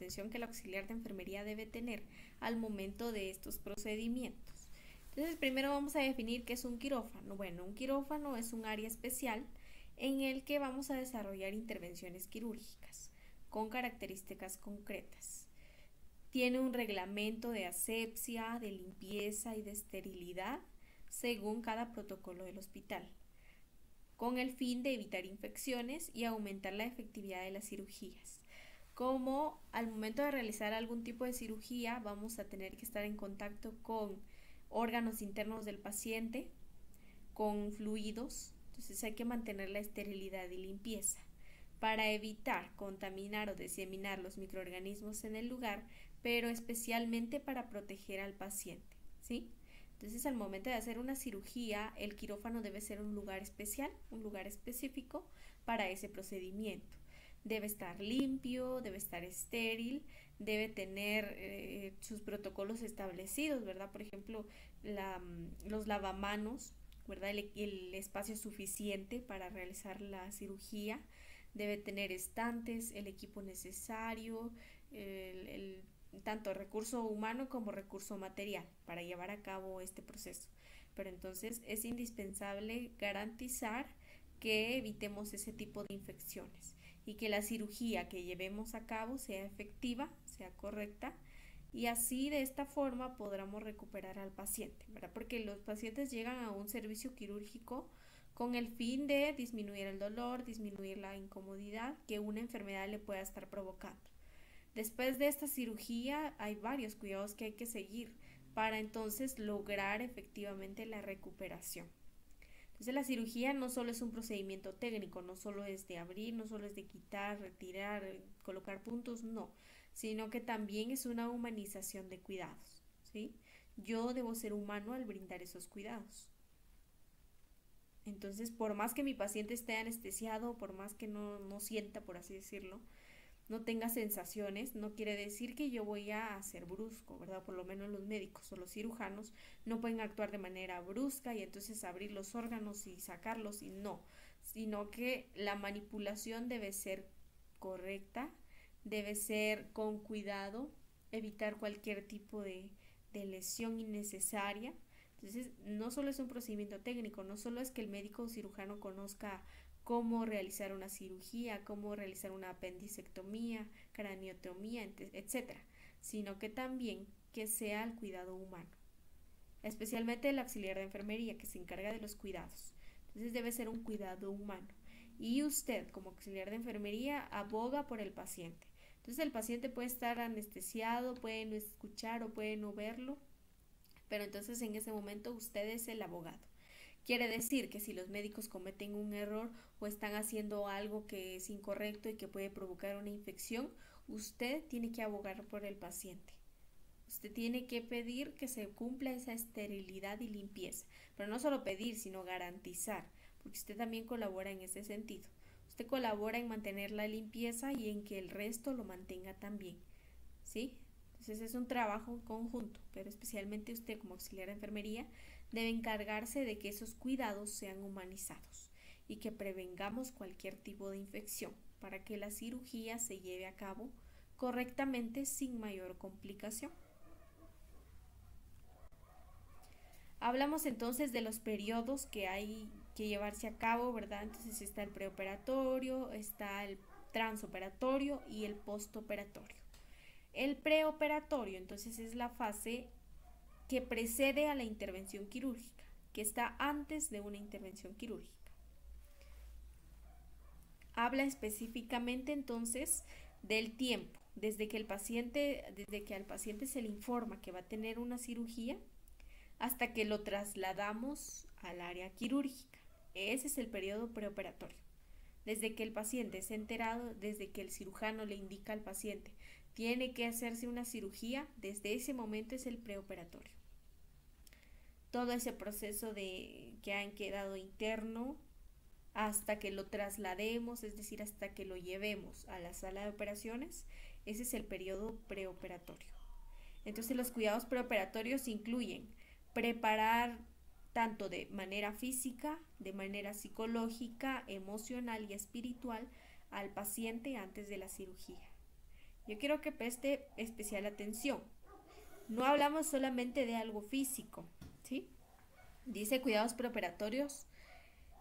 atención que el auxiliar de enfermería debe tener al momento de estos procedimientos. Entonces, primero vamos a definir qué es un quirófano. Bueno, un quirófano es un área especial en el que vamos a desarrollar intervenciones quirúrgicas con características concretas. Tiene un reglamento de asepsia, de limpieza y de esterilidad según cada protocolo del hospital, con el fin de evitar infecciones y aumentar la efectividad de las cirugías. Como al momento de realizar algún tipo de cirugía vamos a tener que estar en contacto con órganos internos del paciente, con fluidos, entonces hay que mantener la esterilidad y limpieza para evitar contaminar o diseminar los microorganismos en el lugar, pero especialmente para proteger al paciente, ¿sí? Entonces, al momento de hacer una cirugía, el quirófano debe ser un lugar especial, un lugar específico para ese procedimiento. Debe estar limpio, debe estar estéril, debe tener sus protocolos establecidos, ¿verdad? Por ejemplo, los lavamanos, ¿verdad? El espacio suficiente para realizar la cirugía, debe tener estantes, el equipo necesario, tanto recurso humano como recurso material para llevar a cabo este proceso. Pero entonces es indispensable garantizar que evitemos ese tipo de infecciones y que la cirugía que llevemos a cabo sea efectiva, sea correcta, y así de esta forma podremos recuperar al paciente, ¿verdad? Porque los pacientes llegan a un servicio quirúrgico con el fin de disminuir el dolor, disminuir la incomodidad que una enfermedad le pueda estar provocando. Después de esta cirugía hay varios cuidados que hay que seguir para entonces lograr efectivamente la recuperación. Entonces la cirugía no solo es un procedimiento técnico, no solo es de abrir, no solo es de quitar, retirar, colocar puntos, no, sino que también es una humanización de cuidados, ¿sí? Yo debo ser humano al brindar esos cuidados. Entonces, por más que mi paciente esté anestesiado, por más que no sienta, por así decirlo, no tenga sensaciones, no quiere decir que yo voy a ser brusco, ¿verdad? Por lo menos los médicos o los cirujanos no pueden actuar de manera brusca y entonces abrir los órganos y sacarlos y no, sino que la manipulación debe ser correcta, debe ser con cuidado, evitar cualquier tipo de lesión innecesaria. Entonces, no solo es un procedimiento técnico, no solo es que el médico o cirujano conozca cómo realizar una cirugía, cómo realizar una apendicectomía, craniotomía, etcétera, sino que también que sea el cuidado humano, especialmente el auxiliar de enfermería que se encarga de los cuidados. Entonces debe ser un cuidado humano y usted como auxiliar de enfermería aboga por el paciente. Entonces el paciente puede estar anestesiado, puede no escuchar o puede no verlo, pero entonces en ese momento usted es el abogado. Quiere decir que si los médicos cometen un error o están haciendo algo que es incorrecto y que puede provocar una infección, usted tiene que abogar por el paciente. Usted tiene que pedir que se cumpla esa esterilidad y limpieza, pero no solo pedir, sino garantizar, porque usted también colabora en ese sentido. Usted colabora en mantener la limpieza y en que el resto lo mantenga también, ¿sí? Entonces es un trabajo conjunto, pero especialmente usted como auxiliar de enfermería debe encargarse de que esos cuidados sean humanizados y que prevengamos cualquier tipo de infección para que la cirugía se lleve a cabo correctamente sin mayor complicación. Hablamos entonces de los periodos que hay que llevarse a cabo, ¿verdad? Entonces está el preoperatorio, está el transoperatorio y el postoperatorio. El preoperatorio entonces es la fase que precede a la intervención quirúrgica, que está antes de una intervención quirúrgica. Habla específicamente entonces del tiempo, desde que al paciente se le informa que va a tener una cirugía hasta que lo trasladamos al área quirúrgica. Ese es el periodo preoperatorio. Desde que el paciente es enterado, desde que el cirujano le indica al paciente tiene que hacerse una cirugía, desde ese momento es el preoperatorio. Todo ese proceso de que han quedado interno hasta que lo traslademos, es decir, hasta que lo llevemos a la sala de operaciones, ese es el periodo preoperatorio. Entonces los cuidados preoperatorios incluyen preparar tanto de manera física, de manera psicológica, emocional y espiritual al paciente antes de la cirugía. Yo quiero que preste especial atención. No hablamos solamente de algo físico, ¿sí? Dice cuidados preoperatorios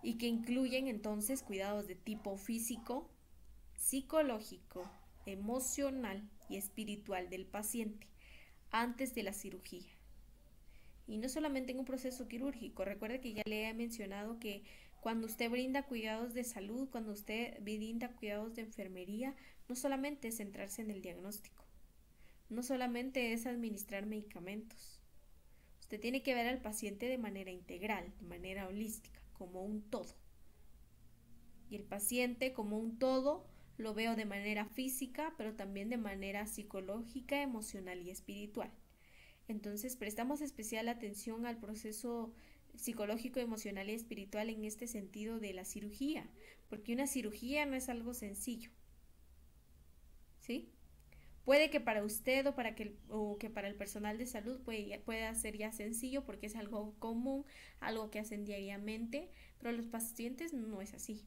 y que incluyen entonces cuidados de tipo físico, psicológico, emocional y espiritual del paciente antes de la cirugía. Y no solamente en un proceso quirúrgico. Recuerde que ya le he mencionado que cuando usted brinda cuidados de salud, cuando usted brinda cuidados de enfermería, no solamente es centrarse en el diagnóstico, no solamente es administrar medicamentos. Usted tiene que ver al paciente de manera integral, de manera holística, como un todo. Y el paciente como un todo lo veo de manera física, pero también de manera psicológica, emocional y espiritual. Entonces prestamos especial atención al proceso psicológico, emocional y espiritual en este sentido de la cirugía, porque una cirugía no es algo sencillo, ¿sí? Puede que para usted o que para el personal de salud pueda ser ya sencillo porque es algo común, algo que hacen diariamente, pero los pacientes no es así.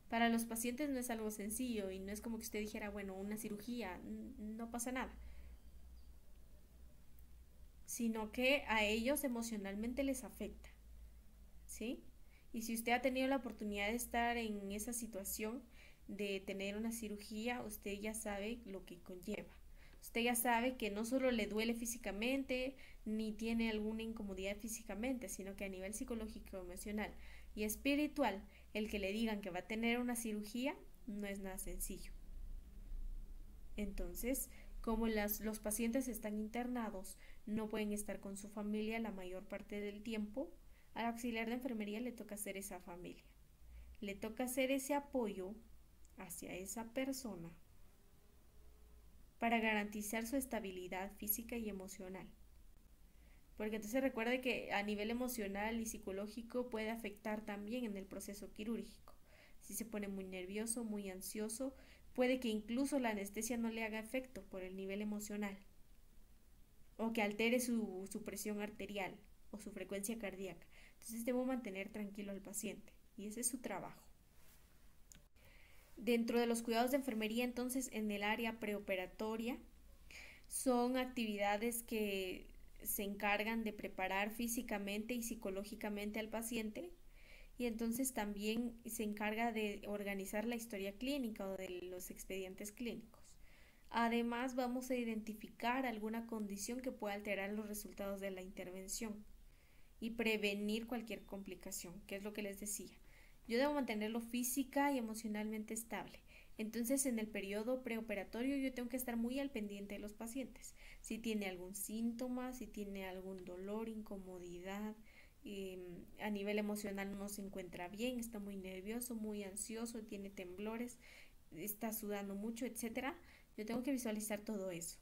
Para los pacientes no es algo sencillo y no es como que usted dijera, bueno, una cirugía, no pasa nada, sino que a ellos emocionalmente les afecta, ¿sí? Y si usted ha tenido la oportunidad de estar en esa situación de tener una cirugía, usted ya sabe lo que conlleva. Usted ya sabe que no solo le duele físicamente, ni tiene alguna incomodidad físicamente, sino que a nivel psicológico, emocional y espiritual, el que le digan que va a tener una cirugía no es nada sencillo. Entonces, como los pacientes están internados, no pueden estar con su familia la mayor parte del tiempo, al auxiliar de enfermería le toca hacer esa familia. Le toca hacer ese apoyo hacia esa persona para garantizar su estabilidad física y emocional. Porque entonces recuerde que a nivel emocional y psicológico puede afectar también en el proceso quirúrgico. Si se pone muy nervioso, muy ansioso, puede que incluso la anestesia no le haga efecto por el nivel emocional o que altere su presión arterial o su frecuencia cardíaca. Entonces debo mantener tranquilo al paciente y ese es su trabajo. Dentro de los cuidados de enfermería, entonces, en el área preoperatoria, son actividades que se encargan de preparar físicamente y psicológicamente al paciente y entonces también se encarga de organizar la historia clínica o de los expedientes clínicos. Además, vamos a identificar alguna condición que pueda alterar los resultados de la intervención y prevenir cualquier complicación, que es lo que les decía. Yo debo mantenerlo física y emocionalmente estable. Entonces, en el periodo preoperatorio yo tengo que estar muy al pendiente de los pacientes. Si tiene algún síntoma, si tiene algún dolor, incomodidad, a nivel emocional no se encuentra bien, está muy nervioso, muy ansioso, tiene temblores, está sudando mucho, etcétera. Yo tengo que visualizar todo eso.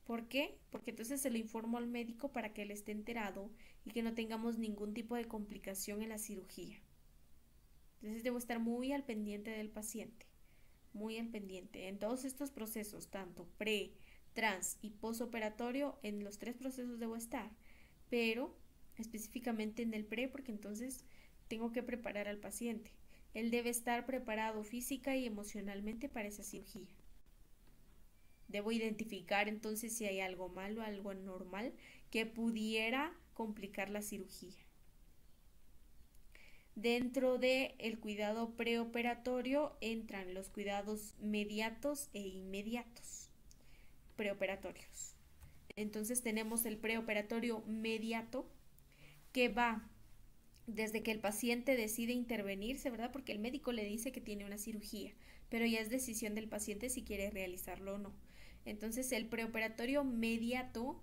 ¿Por qué? Porque entonces se lo informo al médico para que él esté enterado y que no tengamos ningún tipo de complicación en la cirugía. Entonces debo estar muy al pendiente del paciente, muy al pendiente. En todos estos procesos, tanto pre, trans y postoperatorio, en los tres procesos debo estar, pero específicamente en el pre porque entonces tengo que preparar al paciente. Él debe estar preparado física y emocionalmente para esa cirugía. Debo identificar entonces si hay algo malo, algo anormal que pudiera complicar la cirugía. Dentro del cuidado preoperatorio entran los cuidados mediatos e inmediatos preoperatorios. Entonces tenemos el preoperatorio mediato que va desde que el paciente decide intervenirse, ¿verdad? Porque el médico le dice que tiene una cirugía, pero ya es decisión del paciente si quiere realizarlo o no. Entonces el preoperatorio mediato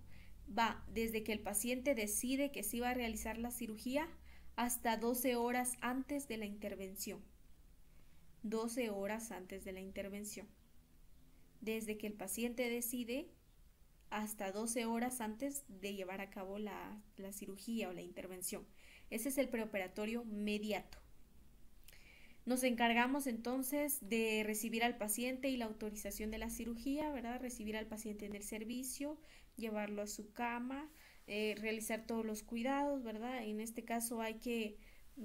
va desde que el paciente decide que sí va a realizar la cirugía hasta 12 horas antes de la intervención. 12 horas antes de la intervención. Desde que el paciente decide hasta 12 horas antes de llevar a cabo la cirugía o la intervención. Ese es el preoperatorio mediato. Nos encargamos entonces de recibir al paciente y la autorización de la cirugía, ¿verdad? Recibir al paciente en el servicio, llevarlo a su cama, realizar todos los cuidados, ¿verdad? En este caso hay que,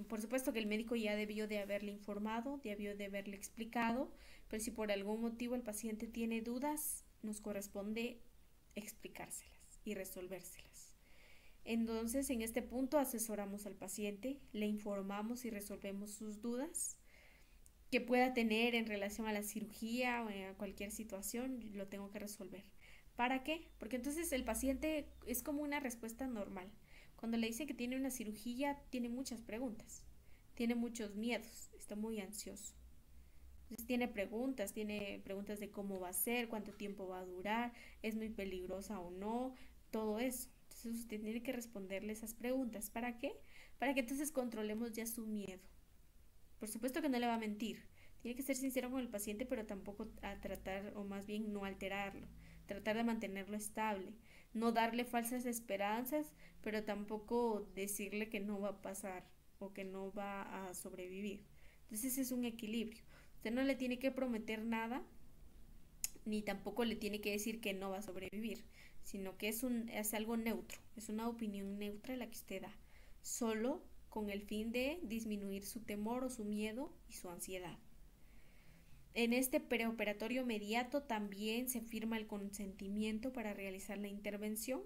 por supuesto que el médico ya debió de haberle informado, debió de haberle explicado, pero si por algún motivo el paciente tiene dudas, nos corresponde explicárselas y resolvérselas. Entonces, en este punto asesoramos al paciente, le informamos y resolvemos sus dudas que pueda tener en relación a la cirugía o a cualquier situación, lo tengo que resolver. ¿Para qué? Porque entonces el paciente es como una respuesta normal. Cuando le dicen que tiene una cirugía, tiene muchas preguntas, tiene muchos miedos, está muy ansioso. Entonces tiene preguntas de cómo va a ser, cuánto tiempo va a durar, es muy peligrosa o no, todo eso. Entonces usted tiene que responderle esas preguntas. ¿Para qué? Para que entonces controlemos ya su miedo. Por supuesto que no le va a mentir. Tiene que ser sincero con el paciente, pero tampoco a tratar, o más bien no alterarlo. Tratar de mantenerlo estable. No darle falsas esperanzas, pero tampoco decirle que no va a pasar o que no va a sobrevivir. Entonces es un equilibrio. Usted no le tiene que prometer nada, ni tampoco le tiene que decir que no va a sobrevivir, sino que es algo neutro, es una opinión neutra la que usted da, solo con el fin de disminuir su temor o su miedo y su ansiedad. En este preoperatorio inmediato también se firma el consentimiento para realizar la intervención,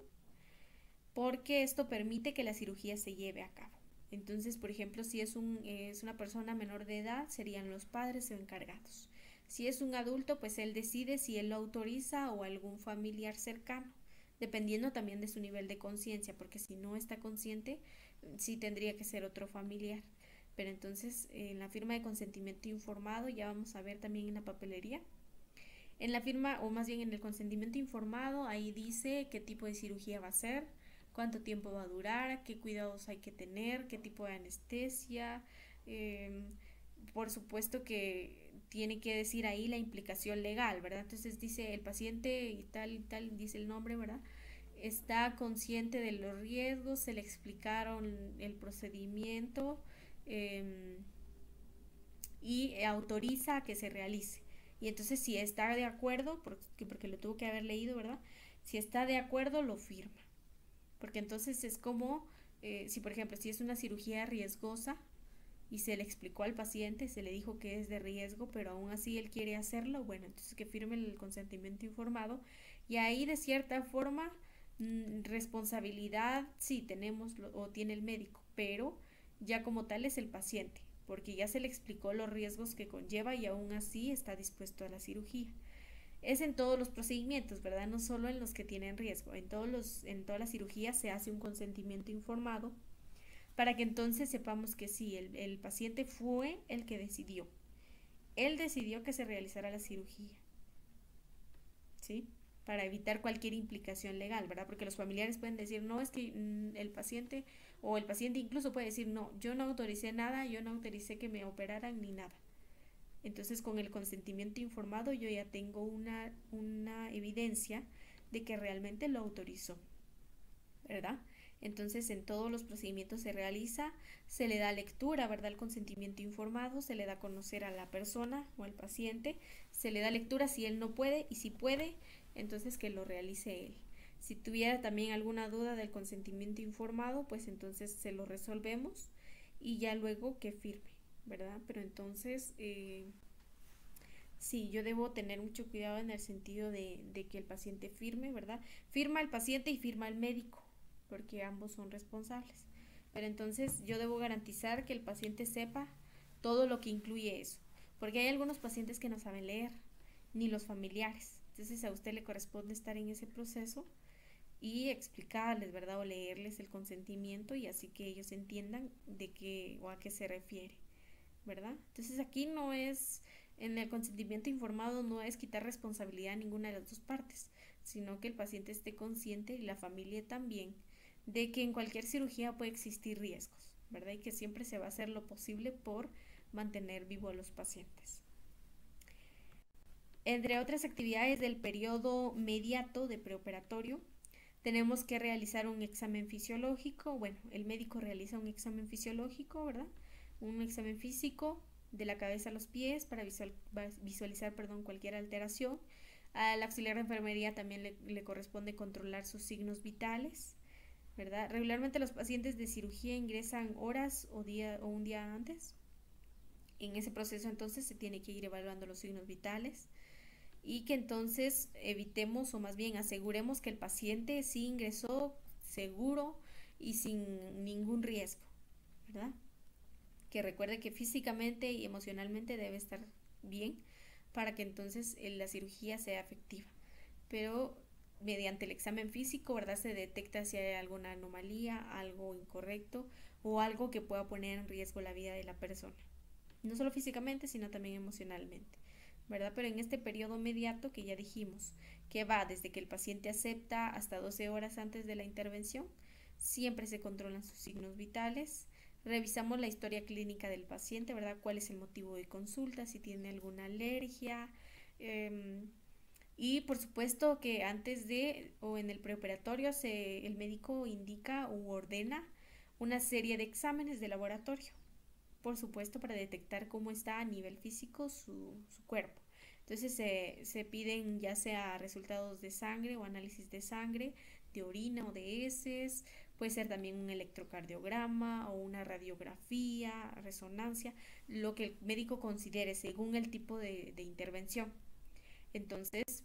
porque esto permite que la cirugía se lleve a cabo. Entonces, por ejemplo, si es una persona menor de edad, serían los padres o encargados. Si es un adulto, pues él decide si él lo autoriza o algún familiar cercano, dependiendo también de su nivel de conciencia, porque si no está consciente, sí tendría que ser otro familiar. Pero entonces, en la firma de consentimiento informado, ya vamos a ver también en la papelería. En la firma, o más bien en el consentimiento informado, ahí dice qué tipo de cirugía va a ser, cuánto tiempo va a durar, qué cuidados hay que tener, qué tipo de anestesia. Por supuesto que tiene que decir ahí la implicación legal, ¿verdad? Entonces dice el paciente y tal, dice el nombre, ¿verdad? Está consciente de los riesgos, se le explicaron el procedimiento y autoriza a que se realice. Y entonces si está de acuerdo, porque lo tuvo que haber leído, ¿verdad? Si está de acuerdo, lo firma. Porque entonces es como, si por ejemplo, si es una cirugía riesgosa y se le explicó al paciente, se le dijo que es de riesgo, pero aún así él quiere hacerlo, bueno, entonces que firme el consentimiento informado. Y ahí de cierta forma, responsabilidad sí tenemos o tiene el médico, pero ya como tal es el paciente, porque ya se le explicó los riesgos que conlleva y aún así está dispuesto a la cirugía. Es en todos los procedimientos, ¿verdad? No solo en los que tienen riesgo. En todas las cirugías se hace un consentimiento informado para que entonces sepamos que sí, el paciente fue el que decidió. Él decidió que se realizara la cirugía, ¿sí? Para evitar cualquier implicación legal, ¿verdad? Porque los familiares pueden decir, no, es que el paciente, o el paciente incluso puede decir, no, yo no autoricé nada, yo no autoricé que me operaran ni nada. Entonces, con el consentimiento informado yo ya tengo una evidencia de que realmente lo autorizó, ¿verdad? Entonces, en todos los procedimientos se realiza, se le da lectura, ¿verdad? El consentimiento informado, se le da a conocer a la persona o al paciente, se le da lectura si él no puede y si puede, entonces que lo realice él. Si tuviera también alguna duda del consentimiento informado, pues entonces se lo resolvemos y ya luego que firme, ¿verdad? Pero entonces, sí, yo debo tener mucho cuidado en el sentido de que el paciente firme, ¿verdad? Firma el paciente y firma el médico, porque ambos son responsables. Pero entonces yo debo garantizar que el paciente sepa todo lo que incluye eso, porque hay algunos pacientes que no saben leer, ni los familiares. Entonces a usted le corresponde estar en ese proceso y explicarles, ¿verdad? O leerles el consentimiento y así que ellos entiendan de qué o a qué se refiere, ¿verdad? Entonces aquí no es, en el consentimiento informado no es quitar responsabilidad a ninguna de las dos partes, sino que el paciente esté consciente y la familia también de que en cualquier cirugía puede existir riesgos, ¿verdad? Y que siempre se va a hacer lo posible por mantener vivo a los pacientes. Entre otras actividades del periodo inmediato de preoperatorio, tenemos que realizar un examen fisiológico. Bueno, el médico realiza un examen fisiológico, ¿verdad? Un examen físico de la cabeza a los pies para visualizar cualquier alteración. Al auxiliar de enfermería también le corresponde controlar sus signos vitales, ¿verdad? Regularmente los pacientes de cirugía ingresan horas o un día antes. En ese proceso entonces se tiene que ir evaluando los signos vitales. y que entonces evitemos o más bien aseguremos que el paciente sí ingresó seguro y sin ningún riesgo, ¿verdad? Que recuerde que físicamente y emocionalmente debe estar bien para que entonces la cirugía sea efectiva. Pero mediante el examen físico, ¿verdad? Se detecta si hay alguna anomalía, algo incorrecto o algo que pueda poner en riesgo la vida de la persona. No solo físicamente, sino también emocionalmente, ¿verdad? Pero en este periodo inmediato que ya dijimos, que va desde que el paciente acepta hasta 12 horas antes de la intervención, siempre se controlan sus signos vitales, revisamos la historia clínica del paciente, ¿verdad? ¿Cuál es el motivo de consulta? Si tiene alguna alergia. Y por supuesto que antes de o en el preoperatorio el médico indica u ordena una serie de exámenes de laboratorio, por supuesto para detectar cómo está a nivel físico su cuerpo. Entonces se piden ya sea resultados de sangre o análisis de sangre, de orina o de heces, puede ser también un electrocardiograma o una radiografía, resonancia, lo que el médico considere según el tipo de intervención. Entonces,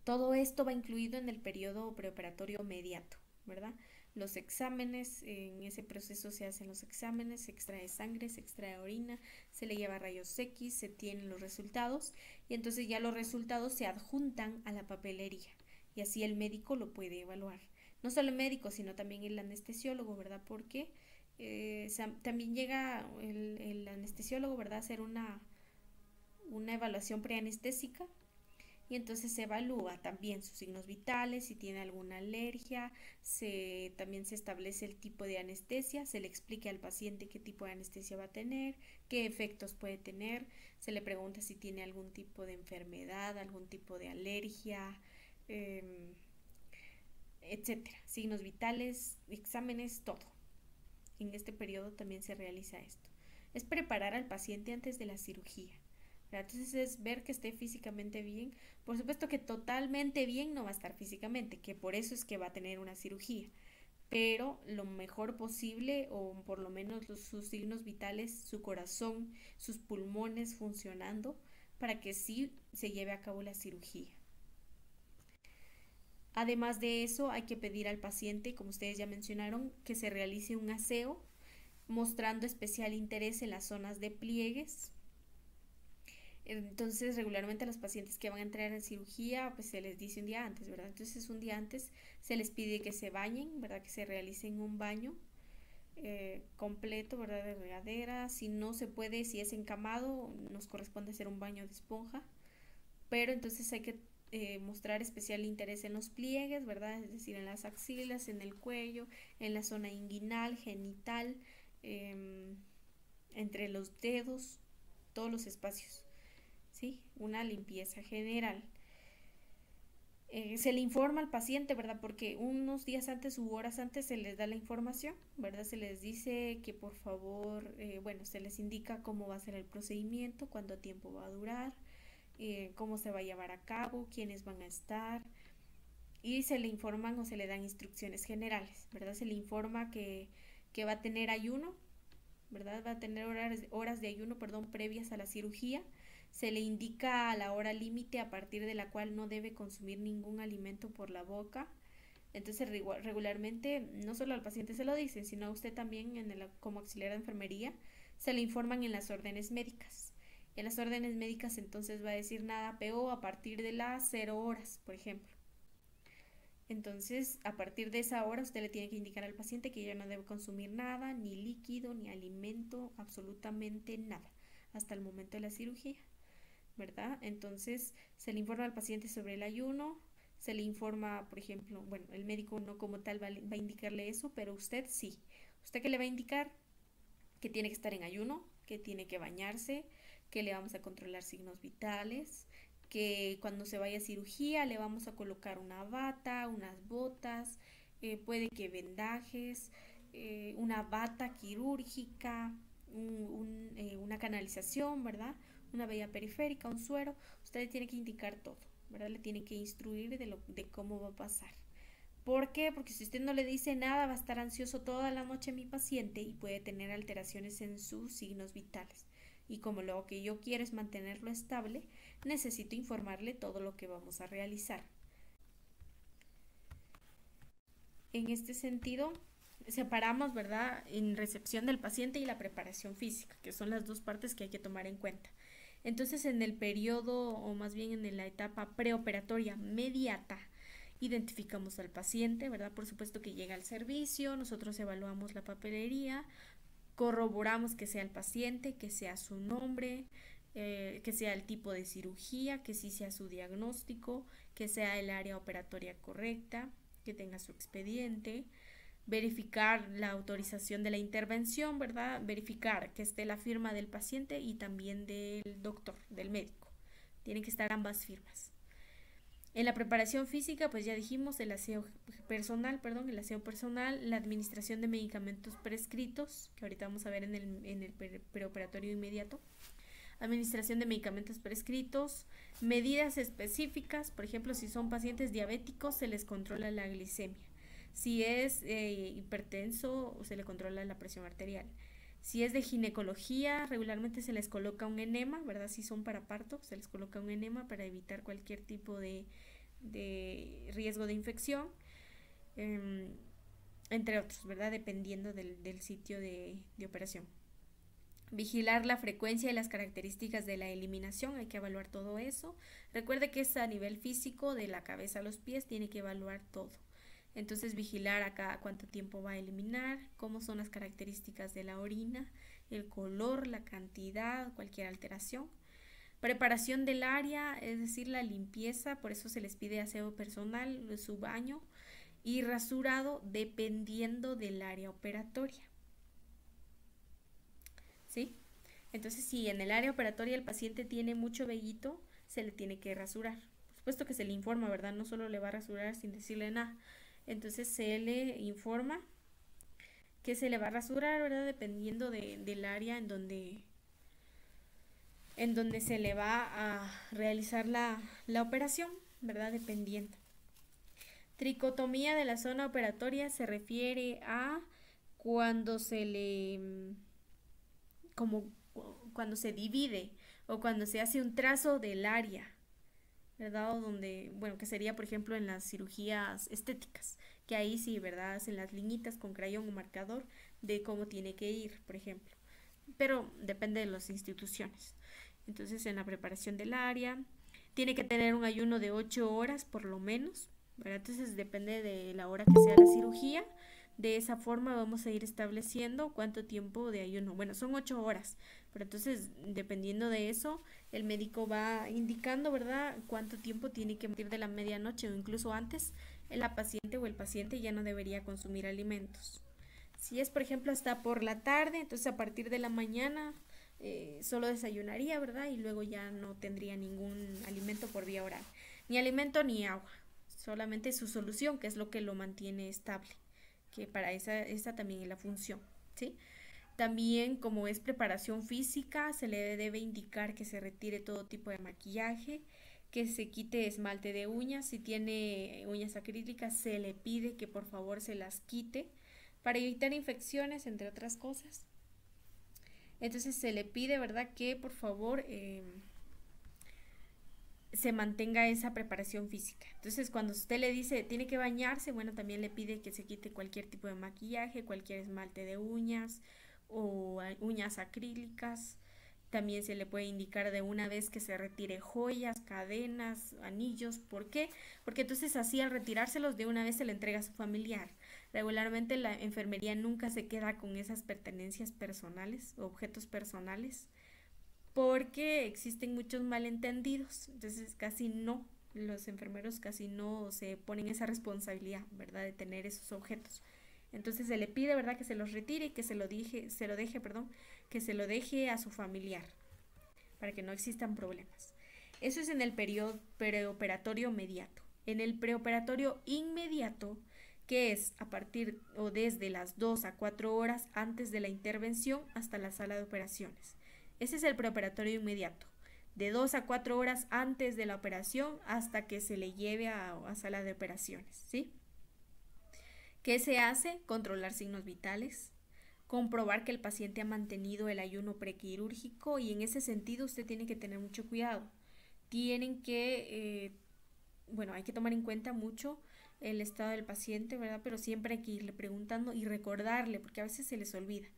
todo esto va incluido en el periodo preoperatorio inmediato, ¿verdad? Los exámenes, en ese proceso se hacen los exámenes, se extrae sangre, se extrae orina, se le lleva rayos X, se tienen los resultados y entonces ya los resultados se adjuntan a la papelería y así el médico lo puede evaluar. No solo el médico, sino también el anestesiólogo, ¿verdad? Porque también llega el anestesiólogo, ¿verdad? A hacer una evaluación preanestésica y entonces se evalúa también sus signos vitales, si tiene alguna alergia, también se establece el tipo de anestesia, se le explica al paciente qué tipo de anestesia va a tener, qué efectos puede tener, se le pregunta si tiene algún tipo de enfermedad, algún tipo de alergia, eh, etcétera. Signos vitales, exámenes, todo. En este periodo también se realiza esto. Es preparar al paciente antes de la cirugía. Entonces es ver que esté físicamente bien. Por supuesto que totalmente bien no va a estar físicamente, que por eso es que va a tener una cirugía. Pero lo mejor posible, o por lo menos sus signos vitales, su corazón, sus pulmones funcionando, para que sí se lleve a cabo la cirugía. Además de eso, hay que pedir al paciente, como ustedes ya mencionaron, que se realice un aseo, mostrando especial interés en las zonas de pliegues. Entonces, regularmente a los pacientes que van a entrar en cirugía, pues se les dice un día antes, ¿verdad? Entonces, un día antes se les pide que se bañen, ¿verdad? Que se realicen un baño completo, ¿verdad? De regadera. Si no se puede, si es encamado, nos corresponde hacer un baño de esponja. Pero entonces hay que mostrar especial interés en los pliegues, ¿verdad? Es decir, en las axilas, en el cuello, en la zona inguinal, genital, eh, entre los dedos, todos los espacios. ¿Sí? Una limpieza general. Se le informa al paciente, ¿verdad? Porque unos días antes u horas antes se les da la información, ¿verdad? Se les dice que por favor, bueno, se les indica cómo va a ser el procedimiento, cuánto tiempo va a durar, cómo se va a llevar a cabo, quiénes van a estar y se le informan o se le dan instrucciones generales, ¿verdad? Se le informa que va a tener ayuno, ¿verdad? Va a tener horas de ayuno, perdón, previas a la cirugía. Se le indica la hora límite a partir de la cual no debe consumir ningún alimento por la boca. Entonces, regularmente, no solo al paciente se lo dicen, sino a usted también como auxiliar de enfermería, se le informan en las órdenes médicas. En las órdenes médicas entonces va a decir nada PO a partir de las 0 horas, por ejemplo. Entonces, a partir de esa hora, usted le tiene que indicar al paciente que ya no debe consumir nada, ni líquido, ni alimento, absolutamente nada, hasta el momento de la cirugía, ¿verdad? Entonces, se le informa al paciente sobre el ayuno, se le informa, por ejemplo, bueno, el médico no como tal va a indicarle eso, pero usted sí. ¿Usted qué le va a indicar? Que tiene que estar en ayuno, que tiene que bañarse, que le vamos a controlar signos vitales, que cuando se vaya a cirugía le vamos a colocar una bata, unas botas, puede que vendajes, una bata quirúrgica, una canalización, ¿verdad? Una vía periférica, un suero. Usted tiene que indicar todo, ¿verdad? Le tiene que instruir de cómo va a pasar. ¿Por qué? Porque si usted no le dice nada, va a estar ansioso toda la noche mi paciente y puede tener alteraciones en sus signos vitales. y como lo que yo quiero es mantenerlo estable, necesito informarle todo lo que vamos a realizar. En este sentido, separamos, ¿verdad?, en recepción del paciente y la preparación física, que son las dos partes que hay que tomar en cuenta. Entonces, en el periodo, o más bien en la etapa preoperatoria mediata, identificamos al paciente, ¿verdad? Por supuesto que llega al servicio, nosotros evaluamos la papelería, corroboramos que sea el paciente, que sea su nombre, que sea el tipo de cirugía, que sí sea su diagnóstico, que sea el área operatoria correcta, que tenga su expediente, verificar la autorización de la intervención, ¿verdad? Verificar que esté la firma del paciente y también del doctor, del médico. Tienen que estar ambas firmas. En la preparación física, pues ya dijimos el aseo personal, la administración de medicamentos prescritos, que ahorita vamos a ver en el preoperatorio inmediato, administración de medicamentos prescritos, medidas específicas, por ejemplo, si son pacientes diabéticos, se les controla la glicemia. Si es hipertenso, se le controla la presión arterial. Si es de ginecología, regularmente se les coloca un enema, ¿verdad? Si son para parto, se les coloca un enema para evitar cualquier tipo de riesgo de infección, entre otros, ¿verdad? Dependiendo del sitio de operación. Vigilar la frecuencia y las características de la eliminación, hay que evaluar todo eso. Recuerde que es a nivel físico, de la cabeza a los pies, tiene que evaluar todo. Entonces, vigilar a cada cuánto tiempo va a eliminar, cómo son las características de la orina, el color, la cantidad, cualquier alteración. Preparación del área, es decir, la limpieza, por eso se les pide aseo personal, su baño y rasurado dependiendo del área operatoria. ¿Sí? Entonces, si en el área operatoria el paciente tiene mucho vellito, se le tiene que rasurar. Por supuesto que se le informa, ¿verdad? No solo le va a rasurar sin decirle nada. Entonces se le informa que se le va a rasurar, ¿verdad? Dependiendo del área en donde se le va a realizar la operación, ¿verdad? Dependiendo. Tricotomía de la zona operatoria se refiere a cuando se le, como cuando se divide o cuando se hace un trazo del área, ¿verdad? O donde, bueno, que sería por ejemplo en las cirugías estéticas, que ahí sí, ¿verdad? Hacen las liñitas con crayón o marcador de cómo tiene que ir, por ejemplo. Pero depende de las instituciones. Entonces, en la preparación del área, tiene que tener un ayuno de 8 horas por lo menos, ¿verdad? Entonces, depende de la hora que sea la cirugía. De esa forma vamos a ir estableciendo cuánto tiempo de ayuno. Bueno, son 8 horas, pero entonces, dependiendo de eso, el médico va indicando, ¿verdad?, cuánto tiempo tiene que partir de la medianoche o incluso antes, la paciente o el paciente ya no debería consumir alimentos. Si es, por ejemplo, hasta por la tarde, entonces a partir de la mañana solo desayunaría, ¿verdad? Y luego ya no tendría ningún alimento por vía oral. Ni alimento ni agua. Solamente su solución, que es lo que lo mantiene estable. Que para esa también es la función, ¿sí? También, como es preparación física, se le debe indicar que se retire todo tipo de maquillaje, que se quite esmalte de uñas. Si tiene uñas acrílicas, se le pide que por favor se las quite para evitar infecciones, entre otras cosas. Entonces se le pide, ¿verdad?, que por favor se mantenga esa preparación física. Entonces, cuando usted le dice tiene que bañarse, bueno, también le pide que se quite cualquier tipo de maquillaje, cualquier esmalte de uñas o uñas acrílicas. También se le puede indicar de una vez que se retire joyas, cadenas, anillos. ¿Por qué? Porque entonces así al retirárselos de una vez se le entrega a su familiar. Regularmente la enfermería nunca se queda con esas pertenencias personales, objetos personales, porque existen muchos malentendidos. Entonces los enfermeros casi no se ponen esa responsabilidad, ¿verdad?, de tener esos objetos. Entonces se le pide, ¿verdad?, que se los retire y que se lo deje a su familiar para que no existan problemas. Eso es en el periodo preoperatorio mediato. En el preoperatorio inmediato, que es a partir o desde las 2 a 4 horas antes de la intervención hasta la sala de operaciones. Ese es el preoperatorio inmediato, de 2 a 4 horas antes de la operación hasta que se le lleve a sala de operaciones, ¿sí? ¿Qué se hace? Controlar signos vitales, comprobar que el paciente ha mantenido el ayuno prequirúrgico y en ese sentido usted tiene que tener mucho cuidado. Tienen que, bueno, hay que tomar en cuenta mucho el estado del paciente, ¿verdad? Pero siempre hay que irle preguntando y recordarle, porque a veces se les olvida.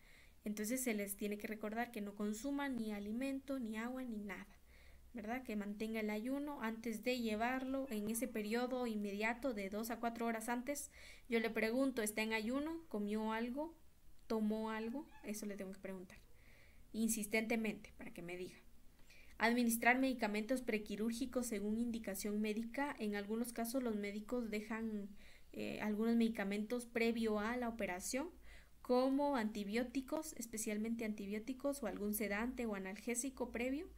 Entonces se les tiene que recordar que no consuman ni alimento, ni agua, ni nada, ¿verdad? Que mantenga el ayuno antes de llevarlo en ese periodo inmediato de 2 a 4 horas antes. Yo le pregunto, ¿está en ayuno? ¿Comió algo? ¿Tomó algo? Eso le tengo que preguntar insistentemente para que me diga. Administrar medicamentos prequirúrgicos según indicación médica. En algunos casos los médicos dejan algunos medicamentos previo a la operación, como antibióticos, especialmente antibióticos o algún sedante o analgésico previo.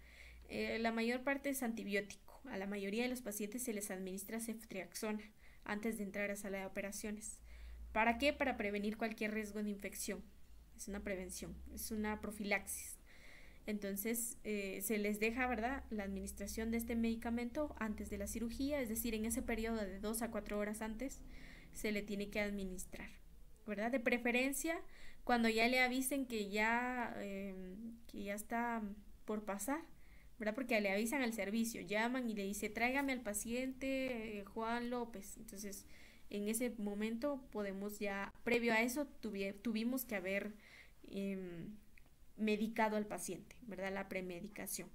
La mayor parte es antibiótico. A la mayoría de los pacientes se les administra ceftriaxona antes de entrar a sala de operaciones. ¿Para qué? Para prevenir cualquier riesgo de infección. Es una prevención, es una profilaxis. Entonces se les deja, ¿verdad?, la administración de este medicamento antes de la cirugía, es decir, en ese periodo de 2 a 4 horas antes se le tiene que administrar, ¿verdad? De preferencia cuando ya le avisen que ya está por pasar, ¿verdad? Porque le avisan al servicio, llaman y le dice, tráigame al paciente Juan López. Entonces, en ese momento podemos ya, previo a eso, tuvimos que haber medicado al paciente, ¿verdad? La premedicación.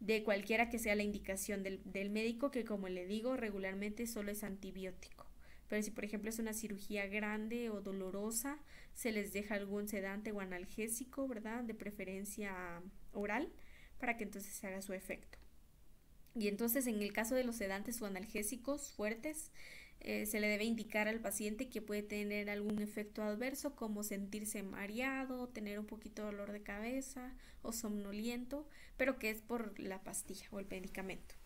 De cualquiera que sea la indicación del médico, que como le digo, regularmente solo es antibiótico. Pero si por ejemplo es una cirugía grande o dolorosa, se les deja algún sedante o analgésico, ¿verdad? De preferencia oral, para que entonces se haga su efecto. Y entonces en el caso de los sedantes o analgésicos fuertes, se le debe indicar al paciente que puede tener algún efecto adverso, como sentirse mareado, tener un poquito de dolor de cabeza o somnoliento, pero que es por la pastilla o el medicamento.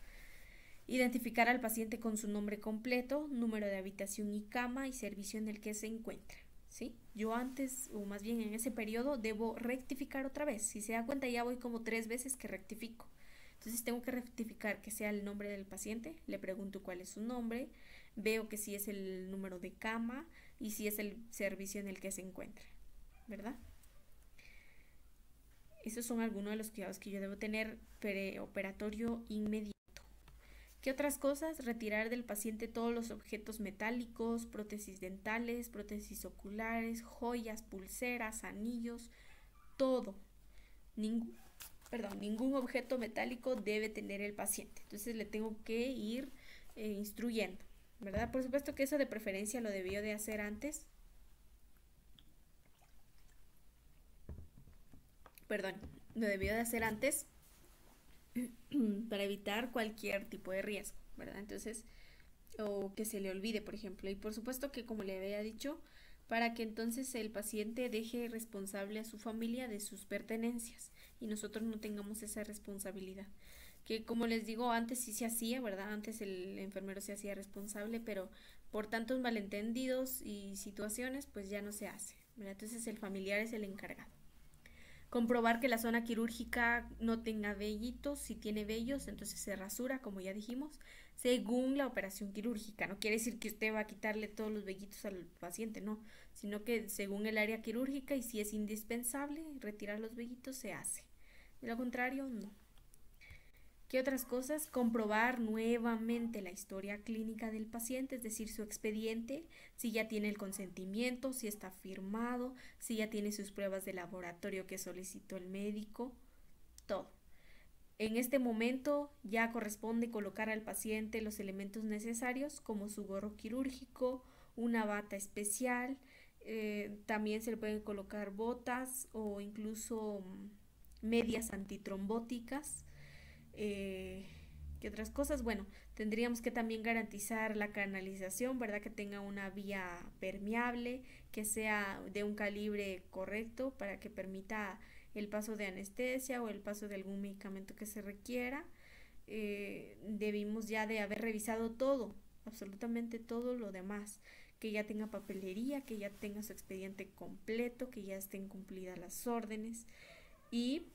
Identificar al paciente con su nombre completo, número de habitación y cama y servicio en el que se encuentra. ¿Sí? Yo antes, o más bien en ese periodo, debo rectificar otra vez. Si se da cuenta, ya voy como 3 veces que rectifico. Entonces tengo que rectificar que sea el nombre del paciente, le pregunto cuál es su nombre, veo que si es el número de cama y si es el servicio en el que se encuentra, ¿verdad? Esos son algunos de los cuidados que yo debo tener preoperatorio inmediato. ¿Qué otras cosas? Retirar del paciente todos los objetos metálicos, prótesis dentales, prótesis oculares, joyas, pulseras, anillos, todo. Ningún objeto metálico debe tener el paciente. Entonces le tengo que ir instruyendo, ¿verdad? Por supuesto que eso de preferencia lo debió de hacer antes. Lo debió de hacer antes para evitar cualquier tipo de riesgo, ¿verdad? Entonces, o que se le olvide, por ejemplo. Y por supuesto que, como le había dicho, para que entonces el paciente deje responsable a su familia de sus pertenencias y nosotros no tengamos esa responsabilidad. Que como les digo, antes sí se hacía, ¿verdad? Antes el enfermero se hacía responsable, pero por tantos malentendidos y situaciones, pues ya no se hace, ¿verdad? Entonces el familiar es el encargado. Comprobar que la zona quirúrgica no tenga vellitos. Si tiene vellos, entonces se rasura, como ya dijimos, según la operación quirúrgica. No quiere decir que usted va a quitarle todos los vellitos al paciente, no, sino que según el área quirúrgica y si es indispensable retirar los vellitos, se hace. De lo contrario, no. ¿Qué otras cosas? Comprobar nuevamente la historia clínica del paciente, es decir, su expediente, si ya tiene el consentimiento, si está firmado, si ya tiene sus pruebas de laboratorio que solicitó el médico, todo. En este momento ya corresponde colocar al paciente los elementos necesarios como su gorro quirúrgico, una bata especial, también se le pueden colocar botas o incluso medias antitrombóticas. ¿Qué otras cosas? Bueno, tendríamos que también garantizar la canalización, ¿verdad? Que tenga una vía permeable, que sea de un calibre correcto para que permita el paso de anestesia o el paso de algún medicamento que se requiera. Debimos ya de haber revisado todo, absolutamente todo lo demás, que ya tenga papelería, que ya tenga su expediente completo, que ya estén cumplidas las órdenes y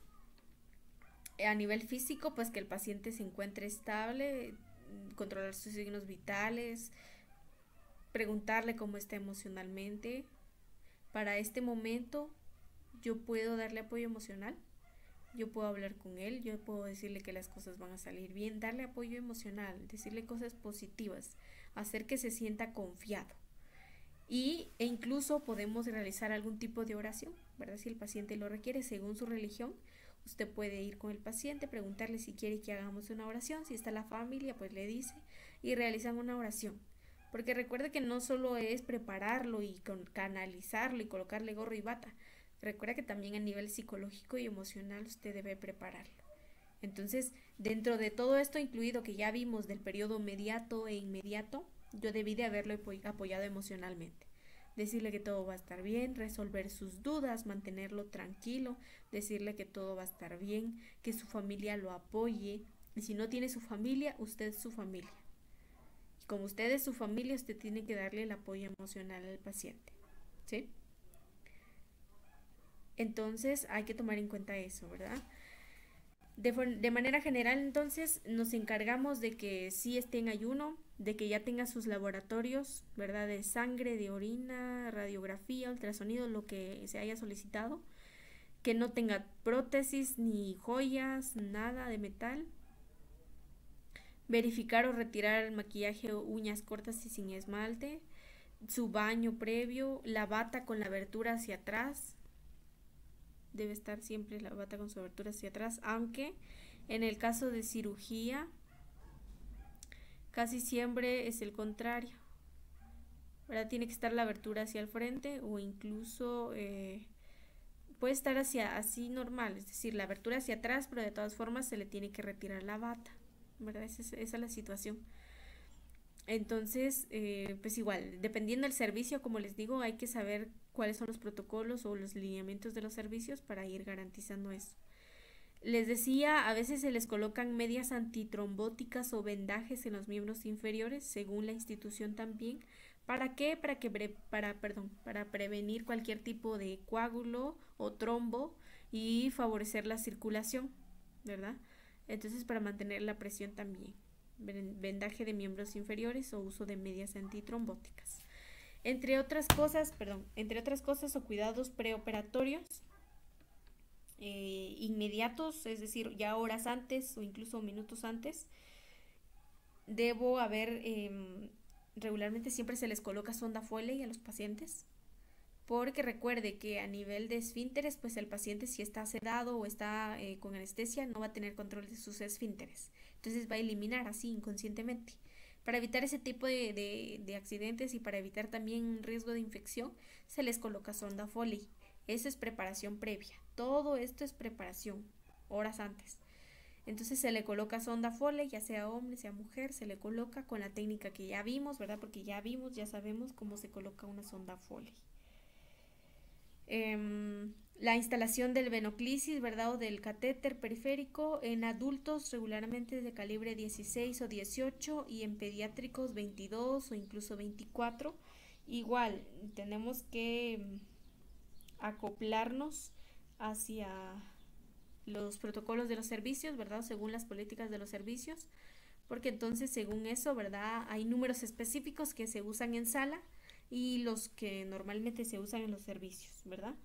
a nivel físico, pues que el paciente se encuentre estable, controlar sus signos vitales, preguntarle cómo está emocionalmente. Para este momento yo puedo darle apoyo emocional, yo puedo hablar con él, yo puedo decirle que las cosas van a salir bien, darle apoyo emocional, decirle cosas positivas, hacer que se sienta confiado. E incluso podemos realizar algún tipo de oración, ¿verdad? Si el paciente lo requiere, según su religión, usted puede ir con el paciente, preguntarle si quiere que hagamos una oración, si está la familia, pues le dice y realizan una oración. Porque recuerde que no solo es prepararlo y canalizarlo y colocarle gorro y bata, recuerda que también a nivel psicológico y emocional usted debe prepararlo. Entonces, dentro de todo esto incluido que ya vimos del periodo mediato e inmediato, yo debí de haberlo apoyado emocionalmente. Decirle que todo va a estar bien, resolver sus dudas, mantenerlo tranquilo, decirle que todo va a estar bien, que su familia lo apoye. Y si no tiene su familia, usted es su familia. Y como usted es su familia, usted tiene que darle el apoyo emocional al paciente. ¿Sí? Entonces hay que tomar en cuenta eso, ¿verdad? De manera general, entonces, nos encargamos de que sí esté en ayuno, de que ya tenga sus laboratorios, ¿verdad? De sangre, de orina, radiografía, ultrasonido, lo que se haya solicitado, que no tenga prótesis ni joyas, nada de metal, verificar o retirar el maquillaje o uñas cortas y sin esmalte, su baño previo, la bata con la abertura hacia atrás, debe estar siempre la bata con su abertura hacia atrás, aunque en el caso de cirugía casi siempre es el contrario, ¿verdad? Tiene que estar la abertura hacia el frente o incluso puede estar hacia así normal, es decir, la abertura hacia atrás, pero de todas formas se le tiene que retirar la bata, ¿verdad? Esa es la situación. Entonces, pues igual, dependiendo del servicio, como les digo, hay que saber cuáles son los protocolos o los lineamientos de los servicios para ir garantizando eso. Les decía, a veces se les colocan medias antitrombóticas o vendajes en los miembros inferiores, según la institución también. ¿Para qué? Para prevenir cualquier tipo de coágulo o trombo y favorecer la circulación, ¿verdad? Entonces, para mantener la presión también. Vendaje de miembros inferiores o uso de medias antitrombóticas. Entre otras cosas o cuidados preoperatorios inmediatos, es decir, ya horas antes o incluso minutos antes, debo haber, regularmente siempre se les coloca sonda Foley a los pacientes, porque recuerde que a nivel de esfínteres, pues el paciente si está sedado o está con anestesia no va a tener control de sus esfínteres, entonces va a eliminar así inconscientemente. Para evitar ese tipo de accidentes y para evitar también un riesgo de infección, se les coloca sonda Foley. Eso es preparación previa. Todo esto es preparación, horas antes. Entonces se le coloca sonda Foley, ya sea hombre, sea mujer, se le coloca con la técnica que ya vimos, ¿verdad? Porque ya vimos, ya sabemos cómo se coloca una sonda Foley. La instalación del venoclisis, ¿verdad? O del catéter periférico en adultos regularmente de calibre 16 o 18 y en pediátricos 22 o incluso 24. Igual, tenemos que acoplarnos hacia los protocolos de los servicios, ¿verdad? Según las políticas de los servicios, porque entonces según eso, ¿verdad? Hay números específicos que se usan en sala y los que normalmente se usan en los servicios, ¿verdad?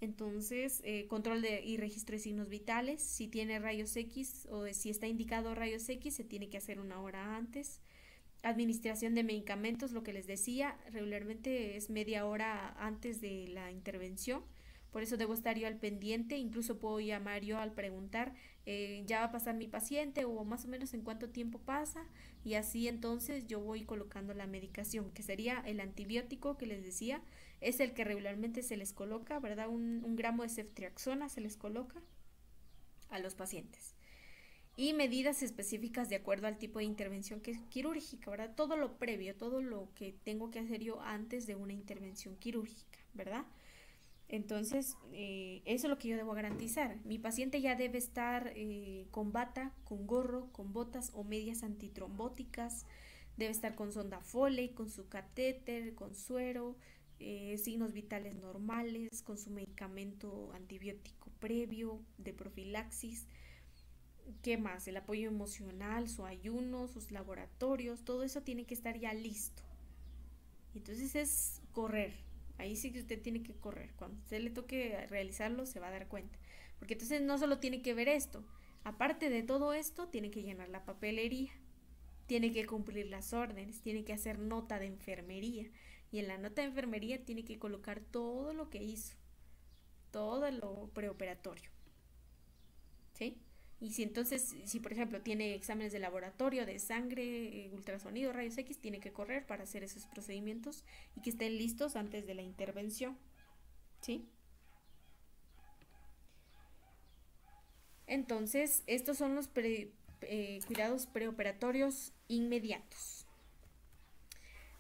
Entonces, control y registro de signos vitales, si tiene rayos X o si está indicado rayos X, se tiene que hacer una hora antes. Administración de medicamentos, lo que les decía, regularmente es media hora antes de la intervención, por eso debo estar yo al pendiente, incluso puedo llamar yo al preguntar, ya va a pasar mi paciente o más o menos en cuánto tiempo pasa y así entonces yo voy colocando la medicación, que sería el antibiótico que les decía, es el que regularmente se les coloca, ¿verdad? Un gramo de ceftriaxona se les coloca a los pacientes. Y medidas específicas de acuerdo al tipo de intervención que es quirúrgica, ¿verdad? Todo lo previo, todo lo que tengo que hacer yo antes de una intervención quirúrgica, ¿verdad? Entonces, eso es lo que yo debo garantizar. Mi paciente ya debe estar con bata, con gorro, con botas o medias antitrombóticas, debe estar con sonda Foley, con su catéter, con suero, signos vitales normales, con su medicamento antibiótico previo de profilaxis. ¿Qué más? El apoyo emocional, su ayuno, sus laboratorios, todo eso tiene que estar ya listo. Entonces es correr, Ahí sí que usted tiene que correr. Cuando usted le toque realizarlo, se va a dar cuenta. Porque entonces no solo tiene que ver esto. Aparte de todo esto, tiene que llenar la papelería. Tiene que cumplir las órdenes. Tiene que hacer nota de enfermería. Y en la nota de enfermería tiene que colocar todo lo que hizo. Todo lo preoperatorio. ¿Sí? Y si entonces, si por ejemplo tiene exámenes de laboratorio, de sangre, ultrasonido, rayos X, tiene que correr para hacer esos procedimientos y que estén listos antes de la intervención. ¿Sí? Entonces, estos son los cuidados preoperatorios inmediatos.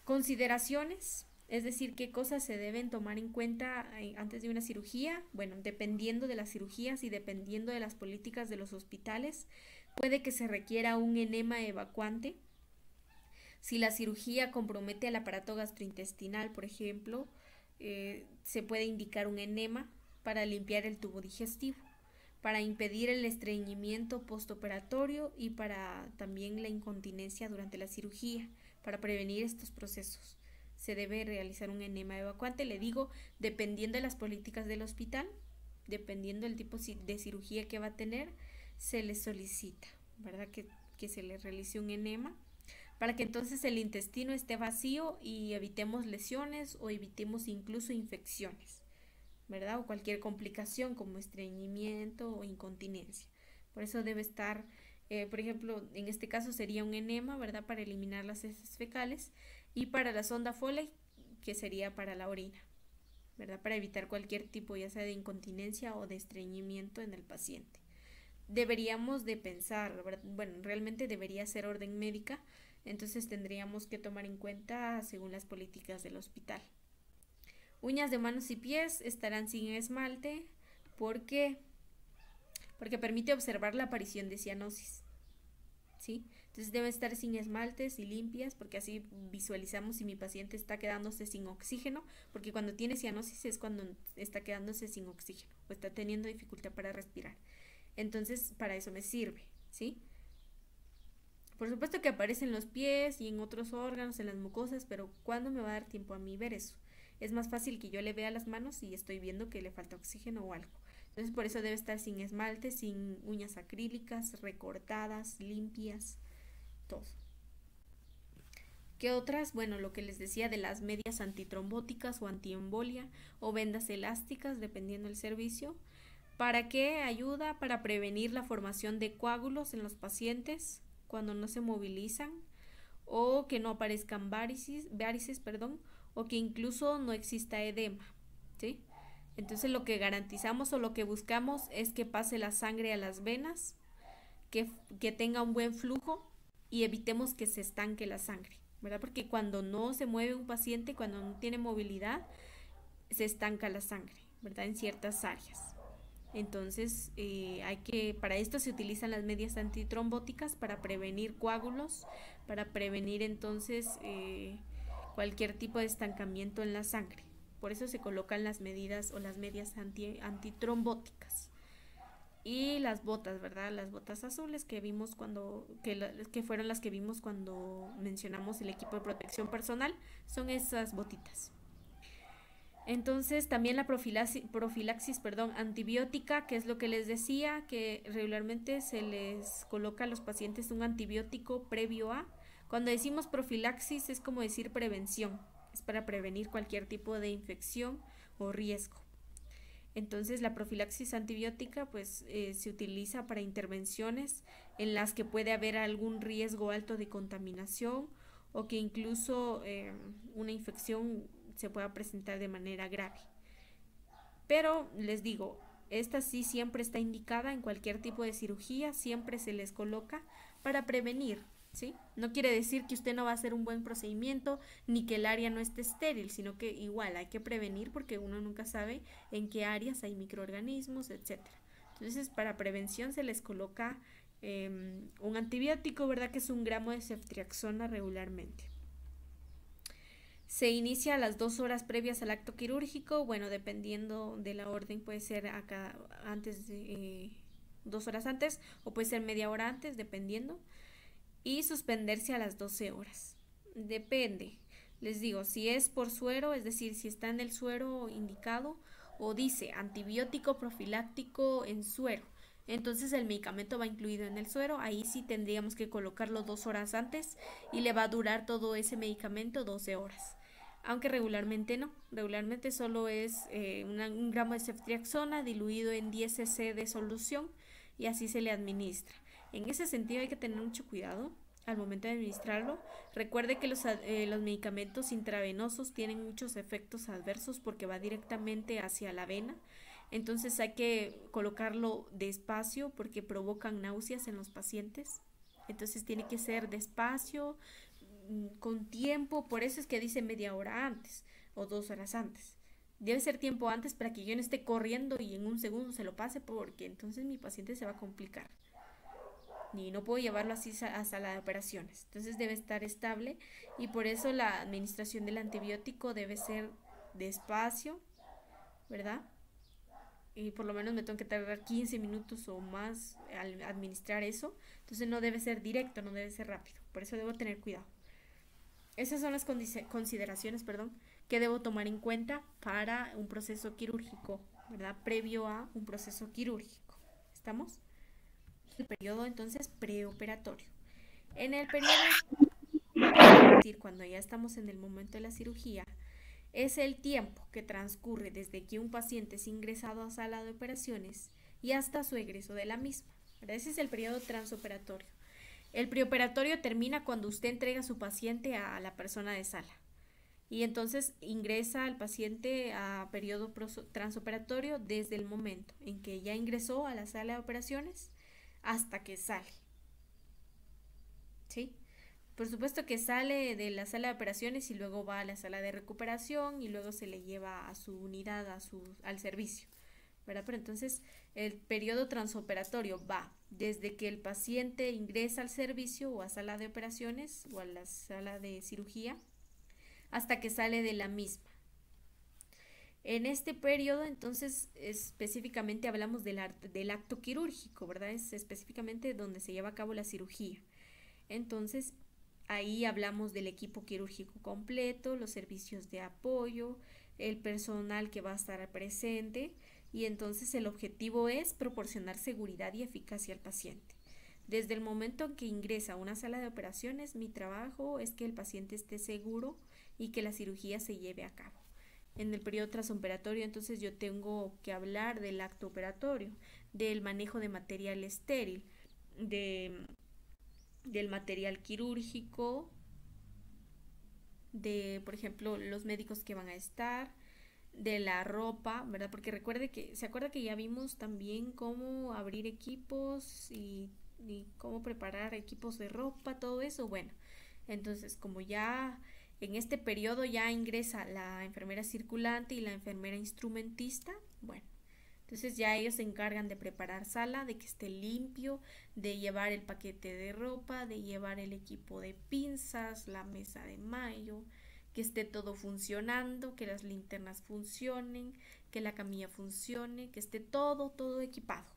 Consideraciones, es decir, qué cosas se deben tomar en cuenta antes de una cirugía. Bueno, dependiendo de las cirugías y dependiendo de las políticas de los hospitales, puede que se requiera un enema evacuante. Si la cirugía compromete el aparato gastrointestinal, por ejemplo, se puede indicar un enema para limpiar el tubo digestivo, para impedir el estreñimiento postoperatorio y para también la incontinencia durante la cirugía. Para prevenir estos procesos se debe realizar un enema evacuante, le digo, dependiendo de las políticas del hospital, dependiendo del tipo de cirugía que va a tener, se le solicita, ¿verdad? Que se le realice un enema para que entonces el intestino esté vacío y evitemos lesiones o evitemos incluso infecciones, ¿verdad? O cualquier complicación como estreñimiento o incontinencia. Por eso debe estar, por ejemplo, en este caso sería un enema, ¿verdad? Para eliminar las heces fecales, y para la sonda Foley, que sería para la orina, ¿verdad? Para evitar cualquier tipo, ya sea de incontinencia o de estreñimiento en el paciente. Deberíamos de pensar, ¿verdad? Bueno, realmente debería ser orden médica, entonces tendríamos que tomar en cuenta según las políticas del hospital. Uñas de manos y pies estarán sin esmalte. ¿Por qué? Porque permite observar la aparición de cianosis. ¿Sí? Entonces deben estar sin esmaltes y limpias, porque así visualizamos si mi paciente está quedándose sin oxígeno, porque cuando tiene cianosis es cuando está quedándose sin oxígeno o está teniendo dificultad para respirar. Entonces, para eso me sirve, ¿sí? Por supuesto que aparece en los pies y en otros órganos, en las mucosas, pero ¿cuándo me va a dar tiempo a mí ver eso? Es más fácil que yo le vea las manos y estoy viendo que le falta oxígeno o algo. Entonces, por eso debe estar sin esmalte, sin uñas acrílicas, recortadas, limpias, todo. ¿Qué otras? Bueno, lo que les decía de las medias antitrombóticas o antiembolia o vendas elásticas, dependiendo del servicio. ¿Para qué ayuda? Para prevenir la formación de coágulos en los pacientes cuando no se movilizan, o que no aparezcan varices, o que incluso no exista edema, ¿sí? Entonces lo que garantizamos o lo que buscamos es que pase la sangre a las venas, que tenga un buen flujo y evitemos que se estanque la sangre, ¿verdad? Porque cuando no se mueve un paciente, cuando no tiene movilidad, se estanca la sangre, ¿verdad? En ciertas áreas. Entonces, para esto se utilizan las medias antitrombóticas para prevenir coágulos, para prevenir entonces cualquier tipo de estancamiento en la sangre. Por eso se colocan las medidas o las medias antitrombóticas. Y las botas, ¿verdad? Las botas azules que vimos que fueron las que vimos cuando mencionamos el equipo de protección personal, son esas botitas. Entonces también la profilaxis antibiótica, que es lo que les decía, que regularmente se les coloca a los pacientes un antibiótico previo a. Cuando decimos profilaxis es como decir prevención, es para prevenir cualquier tipo de infección o riesgo. Entonces la profilaxis antibiótica pues se utiliza para intervenciones en las que puede haber algún riesgo alto de contaminación o que incluso una infección se pueda presentar de manera grave. Pero les digo, esta sí siempre está indicada en cualquier tipo de cirugía, siempre se les coloca para prevenir, ¿sí? No quiere decir que usted no va a hacer un buen procedimiento ni que el área no esté estéril, sino que igual hay que prevenir porque uno nunca sabe en qué áreas hay microorganismos, etcétera. Entonces, para prevención se les coloca un antibiótico, ¿verdad? Que es 1 gramo de ceftriaxona regularmente. Se inicia a las 2 horas previas al acto quirúrgico. Bueno, dependiendo de la orden, puede ser 2 horas antes o puede ser media hora antes, dependiendo. Y suspenderse a las 12 horas. Depende. Les digo, si es por suero, es decir, si está en el suero indicado, o dice antibiótico profiláctico en suero, entonces el medicamento va incluido en el suero. Ahí sí tendríamos que colocarlo 2 horas antes y le va a durar todo ese medicamento 12 horas. Aunque regularmente no, regularmente solo es un gramo de ceftriaxona diluido en 10 cc de solución y así se le administra. En ese sentido hay que tener mucho cuidado al momento de administrarlo. Recuerde que los medicamentos intravenosos tienen muchos efectos adversos porque va directamente hacia la vena. Entonces hay que colocarlo despacio porque provocan náuseas en los pacientes. Entonces tiene que ser despacio, con tiempo. Por eso es que dice media hora antes o 2 horas antes. Debe ser tiempo antes para que yo no esté corriendo y en un segundo se lo pase, porque entonces mi paciente se va a complicar y no puedo llevarlo así a sala de operaciones. Entonces debe estar estable y por eso la administración del antibiótico debe ser despacio, ¿verdad? Y por lo menos me tengo que tardar 15 minutos o más al administrar eso. Entonces no debe ser directo, no debe ser rápido. Por eso debo tener cuidado. Esas son las consideraciones, que debo tomar en cuenta para un proceso quirúrgico, ¿verdad? Previo a un proceso quirúrgico. ¿Estamos? El periodo entonces preoperatorio. En el periodo, es decir, cuando ya estamos en el momento de la cirugía, es el tiempo que transcurre desde que un paciente es ingresado a sala de operaciones y hasta su egreso de la misma, ¿verdad? Ese es el periodo transoperatorio. El preoperatorio termina cuando usted entrega a su paciente a la persona de sala y entonces ingresa al paciente a periodo transoperatorio desde el momento en que ya ingresó a la sala de operaciones hasta que sale. ¿Sí? Por supuesto que sale de la sala de operaciones y luego va a la sala de recuperación y luego se le lleva a su unidad, al servicio, ¿verdad? Pero entonces el periodo transoperatorio va desde que el paciente ingresa al servicio o a sala de operaciones o a la sala de cirugía hasta que sale de la misma. En este periodo, entonces, específicamente hablamos del acto quirúrgico, ¿verdad? Es específicamente donde se lleva a cabo la cirugía. Entonces, ahí hablamos del equipo quirúrgico completo, los servicios de apoyo, el personal que va a estar presente y entonces el objetivo es proporcionar seguridad y eficacia al paciente. Desde el momento en que ingresa a una sala de operaciones, mi trabajo es que el paciente esté seguro y que la cirugía se lleve a cabo. En el periodo transoperatorio, entonces yo tengo que hablar del acto operatorio, del manejo de material estéril, del material quirúrgico, de, por ejemplo, los médicos que van a estar, de la ropa, ¿verdad? Porque se acuerda que ya vimos también cómo abrir equipos y cómo preparar equipos de ropa, todo eso. Bueno, entonces como ya en este periodo ya ingresa la enfermera circulante y la enfermera instrumentista, bueno, entonces ya ellos se encargan de preparar sala, de que esté limpio, de llevar el paquete de ropa, de llevar el equipo de pinzas, la mesa de mayo, que esté todo funcionando, que las linternas funcionen, que la camilla funcione, que esté todo equipado,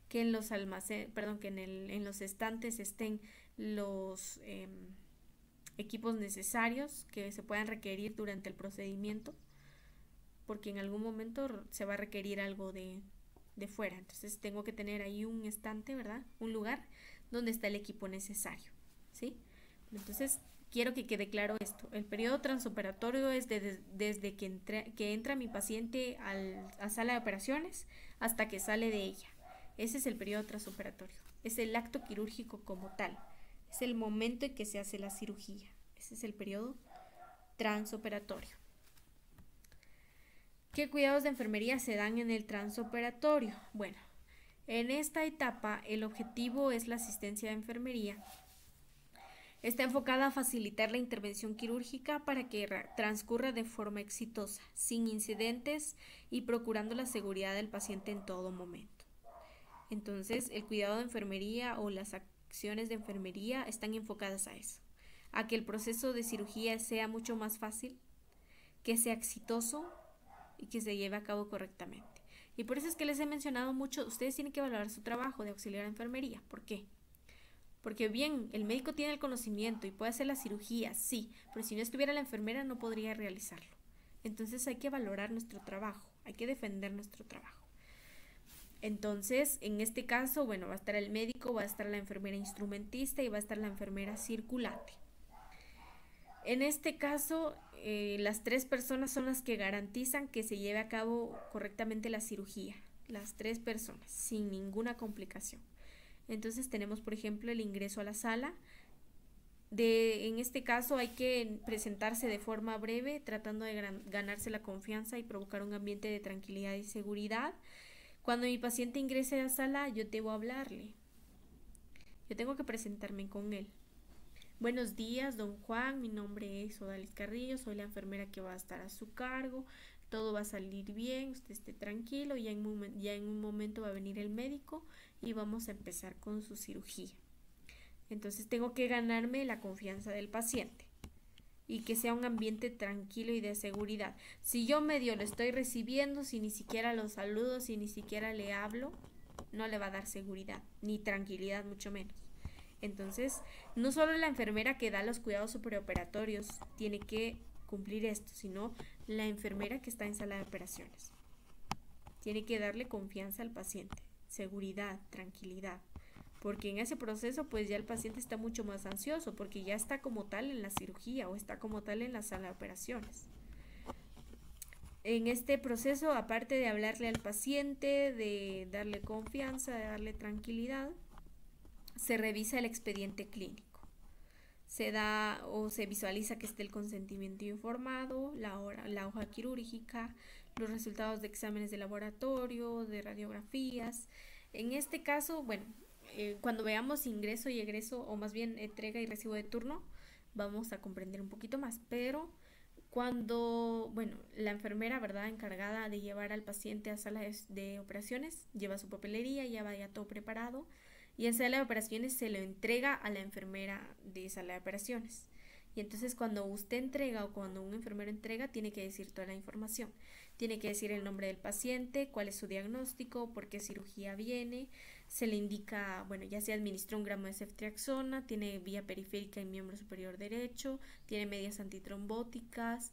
que en los en los estantes estén los equipos necesarios que se puedan requerir durante el procedimiento, porque en algún momento se va a requerir algo de fuera. Entonces tengo que tener ahí un estante, ¿verdad? Un lugar donde está el equipo necesario, ¿sí? Entonces quiero que quede claro esto. El periodo transoperatorio es desde que entra mi paciente a sala de operaciones hasta que sale de ella. Ese es el periodo transoperatorio. Es el acto quirúrgico como tal. Es el momento en que se hace la cirugía. Ese es el periodo transoperatorio. ¿Qué cuidados de enfermería se dan en el transoperatorio? Bueno, en esta etapa el objetivo es la asistencia de enfermería. Está enfocada a facilitar la intervención quirúrgica para que transcurra de forma exitosa, sin incidentes y procurando la seguridad del paciente en todo momento. Entonces, el cuidado de enfermería o las acciones de enfermería están enfocadas a eso, a que el proceso de cirugía sea mucho más fácil, que sea exitoso y que se lleve a cabo correctamente. Y por eso es que les he mencionado mucho, ustedes tienen que valorar su trabajo de auxiliar de enfermería. ¿Por qué? Porque bien, el médico tiene el conocimiento y puede hacer la cirugía, sí, pero si no estuviera la enfermera no podría realizarlo. Entonces hay que valorar nuestro trabajo, hay que defender nuestro trabajo. Entonces, en este caso, bueno, va a estar el médico, va a estar la enfermera instrumentista y va a estar la enfermera circulante. En este caso, las 3 personas son las que garantizan que se lleve a cabo correctamente la cirugía. Las 3 personas, sin ninguna complicación. Entonces tenemos, por ejemplo, el ingreso a la sala. En este caso hay que presentarse de forma breve, tratando de ganarse la confianza y provocar un ambiente de tranquilidad y seguridad. Cuando mi paciente ingrese a la sala, yo debo hablarle. Yo tengo que presentarme con él. Buenos días, don Juan, mi nombre es Odalis Carrillo, soy la enfermera que va a estar a su cargo, todo va a salir bien, usted esté tranquilo, ya en un momento va a venir el médico y vamos a empezar con su cirugía. Entonces tengo que ganarme la confianza del paciente y que sea un ambiente tranquilo y de seguridad. Si yo medio lo estoy recibiendo, si ni siquiera lo saludo, si ni siquiera le hablo, no le va a dar seguridad, ni tranquilidad, mucho menos. Entonces, no solo la enfermera que da los cuidados superoperatorios tiene que cumplir esto, sino la enfermera que está en sala de operaciones. Tiene que darle confianza al paciente, seguridad, tranquilidad, porque en ese proceso pues ya el paciente está mucho más ansioso, porque ya está como tal en la cirugía o está como tal en la sala de operaciones. En este proceso, aparte de hablarle al paciente, de darle confianza, de darle tranquilidad, se revisa el expediente clínico. Se da o se visualiza que esté el consentimiento informado, la hoja quirúrgica, los resultados de exámenes de laboratorio, de radiografías. En este caso, bueno, cuando veamos ingreso y egreso, o más bien entrega y recibo de turno, vamos a comprender un poquito más. Pero cuando, bueno, la enfermera, ¿verdad?, encargada de llevar al paciente a sala de operaciones, lleva su papelería, ya va ya todo preparado, y en sala de operaciones se lo entrega a la enfermera de sala de operaciones. Y entonces cuando usted entrega o cuando un enfermero entrega, tiene que decir toda la información. Tiene que decir el nombre del paciente, cuál es su diagnóstico, por qué cirugía viene. Se le indica, bueno, ya se administró 1 gramo de ceftriaxona, tiene vía periférica en miembro superior derecho, tiene medias antitrombóticas,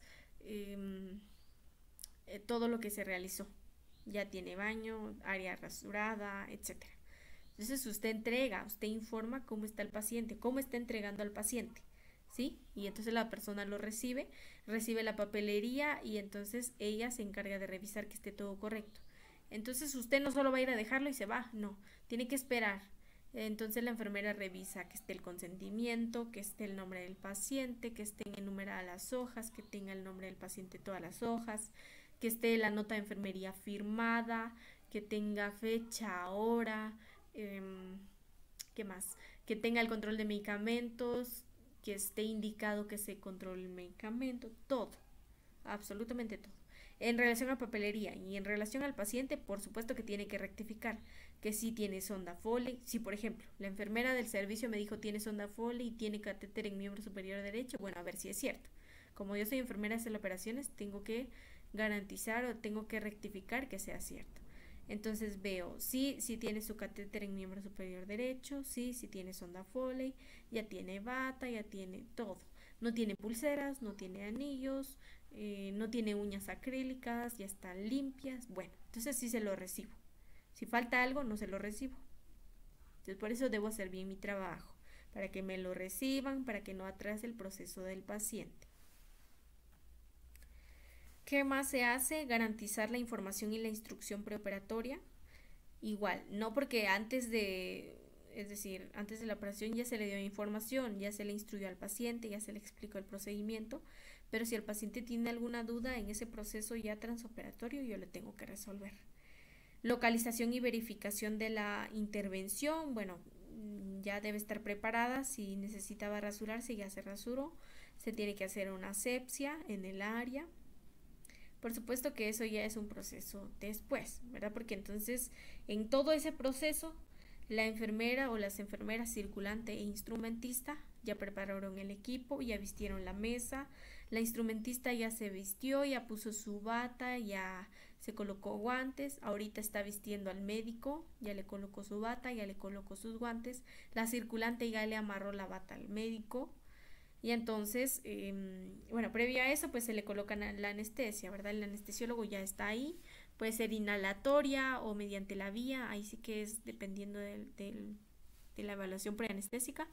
todo lo que se realizó. Ya tiene baño, área rasurada, etcétera. Entonces usted informa cómo está el paciente, cómo está entregando al paciente, ¿sí? Y entonces la persona lo recibe la papelería y entonces ella se encarga de revisar que esté todo correcto. Entonces usted no solo va a ir a dejarlo y se va, no, tiene que esperar. Entonces la enfermera revisa que esté el consentimiento, que esté el nombre del paciente, que estén enumeradas las hojas, que tenga el nombre del paciente todas las hojas, que esté la nota de enfermería firmada, que tenga fecha, hora, ¿qué más? Que tenga el control de medicamentos, que esté indicado que se controle el medicamento, todo, absolutamente todo. En relación a papelería y en relación al paciente, por supuesto que tiene que rectificar que sí tiene sonda Foley. Si, por ejemplo, la enfermera del servicio me dijo tiene sonda Foley y tiene catéter en miembro superior derecho, bueno, a ver si es cierto. Como yo soy enfermera de operaciones, tengo que garantizar o tengo que rectificar que sea cierto. Entonces veo, sí tiene su catéter en miembro superior derecho, sí tiene sonda Foley, ya tiene bata, ya tiene todo. No tiene pulseras, no tiene anillos, no tiene uñas acrílicas, ya están limpias. Bueno, entonces sí se lo recibo. Si falta algo, no se lo recibo. Entonces por eso debo hacer bien mi trabajo, para que me lo reciban, para que no atrase el proceso del paciente. ¿Qué más se hace? Garantizar la información y la instrucción preoperatoria. Igual, no porque antes de la operación ya se le dio información, ya se le instruyó al paciente, ya se le explicó el procedimiento, pero si el paciente tiene alguna duda en ese proceso ya transoperatorio, yo le tengo que resolver. Localización y verificación de la intervención, bueno, ya debe estar preparada, si necesitaba rasurarse ya se rasuró, se tiene que hacer una asepsia en el área. Por supuesto que eso ya es un proceso después, ¿verdad? Porque entonces en todo ese proceso la enfermera o las enfermeras circulante e instrumentista ya prepararon el equipo, ya vistieron la mesa, La instrumentista ya se vistió, ya puso su bata, ya se colocó guantes, ahorita está vistiendo al médico, ya le colocó su bata, ya le colocó sus guantes, la circulante ya le amarró la bata al médico. Y entonces, bueno, previo a eso, pues se le coloca la anestesia, ¿verdad? El anestesiólogo ya está ahí, puede ser inhalatoria o mediante la vía, ahí sí que es dependiendo de la evaluación preanestésica.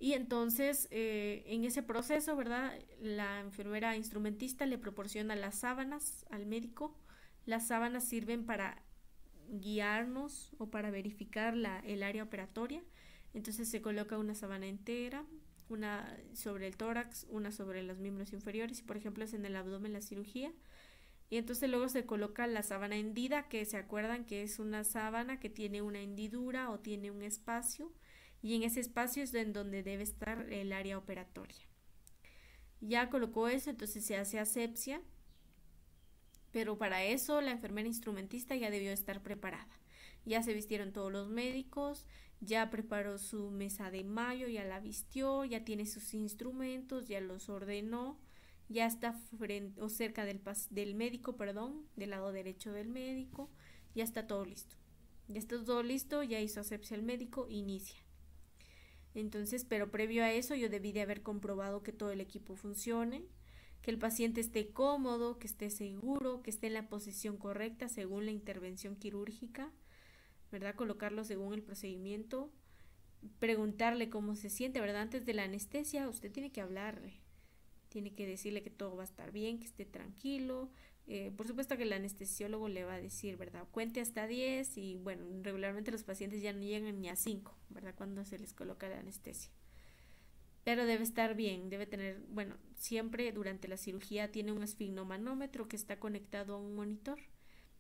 Y entonces, en ese proceso, ¿verdad? La enfermera instrumentista le proporciona las sábanas al médico. Las sábanas sirven para guiarnos o para verificar el área operatoria. Entonces se coloca una sábana entera, una sobre el tórax, una sobre los miembros inferiores, y por ejemplo es en el abdomen la cirugía. Y entonces luego se coloca la sábana hendida, que se acuerdan que es una sábana que tiene una hendidura o tiene un espacio, y en ese espacio es en donde debe estar el área operatoria. Ya colocó eso, entonces se hace asepsia, pero para eso la enfermera instrumentista ya debió estar preparada. Ya se vistieron todos los médicos, ya preparó su mesa de mayo, ya la vistió, ya tiene sus instrumentos, ya los ordenó, ya está frente o cerca del médico, perdón, del lado derecho del médico, ya está todo listo. Ya está todo listo, ya hizo asepsia el médico, inicia. Entonces, pero previo a eso yo debí de haber comprobado que todo el equipo funcione, que el paciente esté cómodo, que esté seguro, que esté en la posición correcta según la intervención quirúrgica, ¿verdad? Colocarlo según el procedimiento, preguntarle cómo se siente, ¿verdad? Antes de la anestesia usted tiene que hablarle, tiene que decirle que todo va a estar bien, que esté tranquilo. Por supuesto que el anestesiólogo le va a decir, ¿verdad? Cuente hasta 10 y bueno, regularmente los pacientes ya no llegan ni a 5, ¿verdad? Cuando se les coloca la anestesia. Pero debe estar bien, debe tener, bueno, siempre durante la cirugía tiene un esfigmomanómetro que está conectado a un monitor.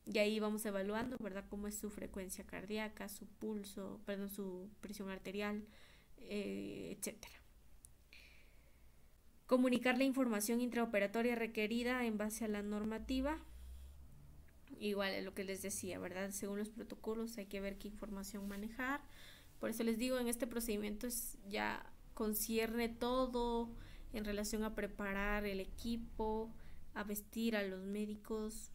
Y ahí vamos evaluando, ¿verdad? Cómo es su frecuencia cardíaca, su pulso, perdón, su presión arterial, etcétera. Comunicar la información intraoperatoria requerida en base a la normativa. Igual es lo que les decía, ¿verdad? Según los protocolos hay que ver qué información manejar. Por eso les digo, en este procedimiento ya concierne todo en relación a preparar el equipo, a vestir a los médicos,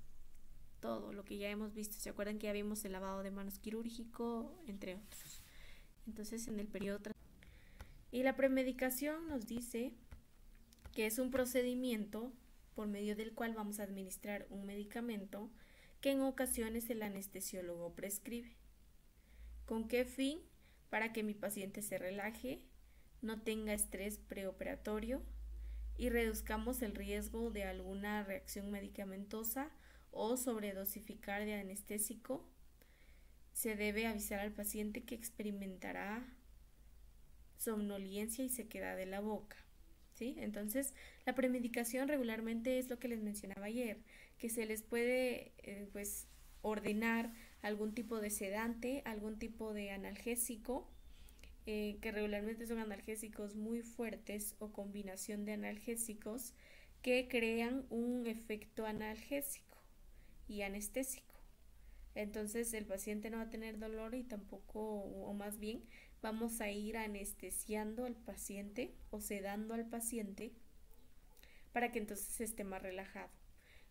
todo lo que ya hemos visto. ¿Se acuerdan que ya vimos el lavado de manos quirúrgico, entre otros? Entonces, en el periodo y la premedicación nos dice que es un procedimiento por medio del cual vamos a administrar un medicamento que en ocasiones el anestesiólogo prescribe. ¿Con qué fin? Para que mi paciente se relaje, no tenga estrés preoperatorio y reduzcamos el riesgo de alguna reacción medicamentosa o sobredosificar de anestésico. Se debe avisar al paciente que experimentará somnolencia y sequedad de la boca, ¿sí? Entonces, la premedicación regularmente es lo que les mencionaba ayer, que se les puede pues ordenar algún tipo de sedante, algún tipo de analgésico, que regularmente son analgésicos muy fuertes o combinación de analgésicos que crean un efecto analgésico y anestésico. Entonces el paciente no va a tener dolor y tampoco, o más bien, vamos a ir anestesiando al paciente o sedando al paciente para que entonces esté más relajado.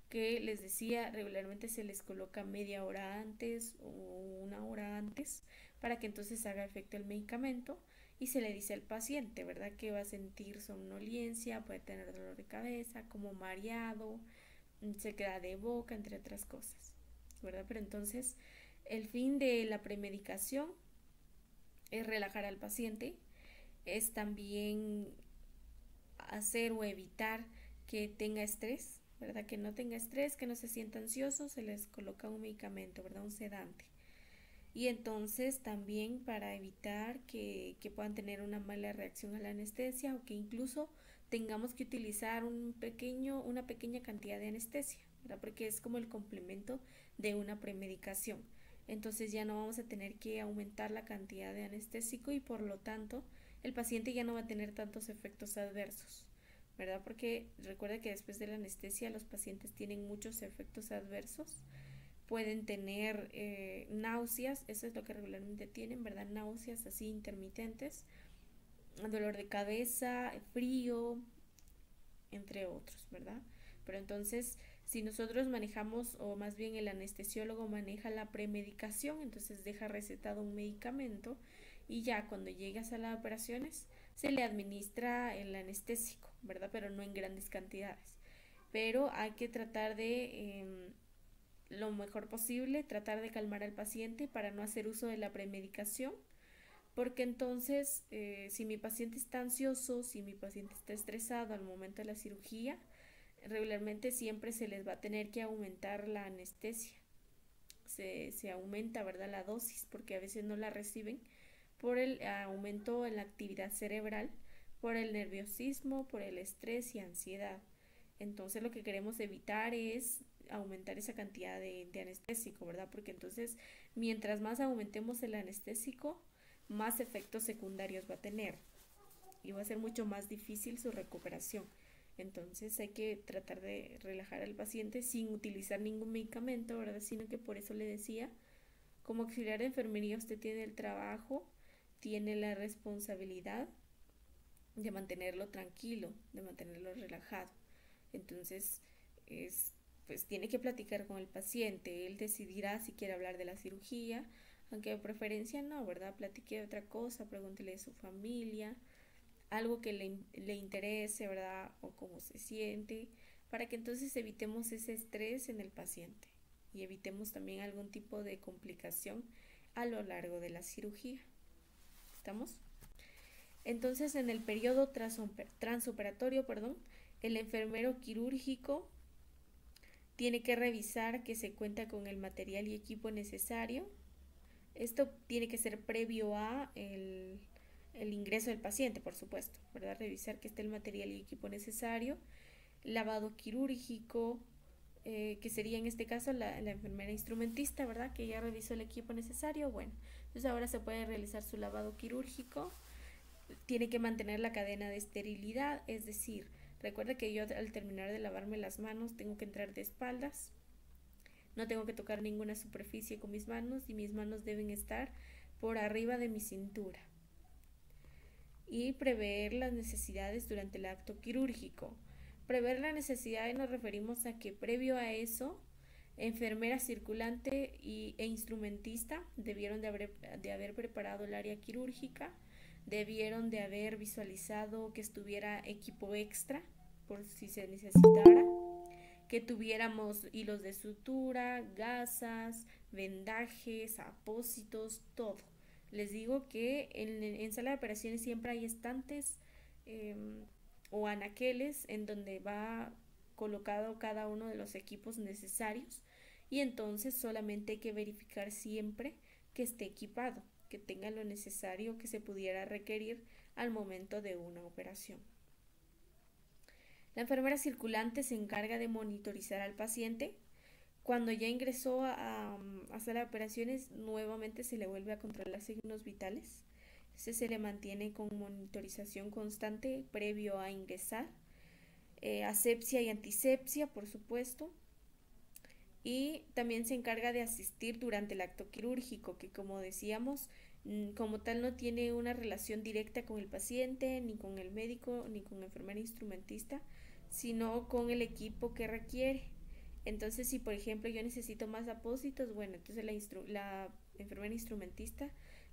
Que les decía, regularmente se les coloca media hora antes o una hora antes para que entonces haga efecto el medicamento y se le dice al paciente, ¿verdad? Que va a sentir somnolencia, puede tener dolor de cabeza, como mareado, sequedad de boca, entre otras cosas, ¿verdad? Pero entonces el fin de la premedicación es relajar al paciente, es también hacer o evitar que tenga estrés, ¿verdad? Que no tenga estrés, que no se sienta ansioso, se les coloca un medicamento, ¿verdad? Un sedante. Y entonces también para evitar que puedan tener una mala reacción a la anestesia o que incluso tengamos que utilizar una pequeña cantidad de anestesia, ¿verdad? Porque es como el complemento de una premedicación. Entonces ya no vamos a tener que aumentar la cantidad de anestésico y por lo tanto el paciente ya no va a tener tantos efectos adversos, ¿verdad? Porque recuerda que después de la anestesia los pacientes tienen muchos efectos adversos. Pueden tener náuseas, eso es lo que regularmente tienen, ¿verdad? Náuseas así intermitentes, dolor de cabeza, frío, entre otros, ¿verdad? Pero entonces, si nosotros manejamos, o más bien el anestesiólogo maneja la premedicación, entonces deja recetado un medicamento y ya cuando llegas a las operaciones se le administra el anestésico, ¿verdad? Pero no en grandes cantidades. Pero hay que tratar de lo mejor posible, tratar de calmar al paciente para no hacer uso de la premedicación, porque entonces si mi paciente está ansioso, si mi paciente está estresado al momento de la cirugía, regularmente siempre se les va a tener que aumentar la anestesia. Se aumenta, ¿verdad?, la dosis, porque a veces no la reciben por el aumento en la actividad cerebral, por el nerviosismo, por el estrés y ansiedad. Entonces lo que queremos evitar es aumentar esa cantidad de anestésico, ¿verdad? Porque entonces mientras más aumentemos el anestésico, más efectos secundarios va a tener y va a ser mucho más difícil su recuperación. Entonces hay que tratar de relajar al paciente sin utilizar ningún medicamento, ¿verdad? Sino que por eso le decía, como auxiliar de enfermería usted tiene el trabajo, tiene la responsabilidad de mantenerlo tranquilo, de mantenerlo relajado. Entonces, pues tiene que platicar con el paciente, él decidirá si quiere hablar de la cirugía, aunque de preferencia no, ¿verdad? Platique de otra cosa, pregúntele de su familia, algo que le interese, ¿verdad? O cómo se siente, para que entonces evitemos ese estrés en el paciente y evitemos también algún tipo de complicación a lo largo de la cirugía. ¿Estamos? Entonces, en el periodo transoperatorio, el enfermero quirúrgico tiene que revisar que se cuenta con el material y equipo necesario. Esto tiene que ser previo a el ingreso del paciente, por supuesto, ¿verdad? Revisar que esté el material y equipo necesario. Lavado quirúrgico, que sería en este caso la enfermera instrumentista, ¿verdad? Que ya revisó el equipo necesario. Bueno, entonces ahora se puede realizar su lavado quirúrgico. Tiene que mantener la cadena de esterilidad, es decir, recuerda que yo al terminar de lavarme las manos tengo que entrar de espaldas, no tengo que tocar ninguna superficie con mis manos y mis manos deben estar por arriba de mi cintura. Y prever las necesidades durante el acto quirúrgico. Prever la necesidad nos referimos a que previo a eso, enfermera circulante e instrumentista debieron de haber preparado el área quirúrgica, debieron de haber visualizado que estuviera equipo extra por si se necesitara, que tuviéramos hilos de sutura, gasas, vendajes, apósitos, todo. Les digo que en sala de operaciones siempre hay estantes eh, o anaqueles en donde va colocado cada uno de los equipos necesarios y entonces solamente hay que verificar siempre que esté equipado, que tenga lo necesario que se pudiera requerir al momento de una operación. La enfermera circulante se encarga de monitorizar al paciente. Cuando ya ingresó a sala de operaciones, nuevamente se le vuelve a controlar signos vitales. Se le mantiene con monitorización constante previo a ingresar. Asepsia y antisepsia, por supuesto. Y también se encarga de asistir durante el acto quirúrgico, que como decíamos, como tal no tiene una relación directa con el paciente, ni con el médico, ni con la enfermera instrumentista, sino con el equipo que requiere. Entonces, si por ejemplo yo necesito más apósitos, bueno, entonces la enfermera instrumentista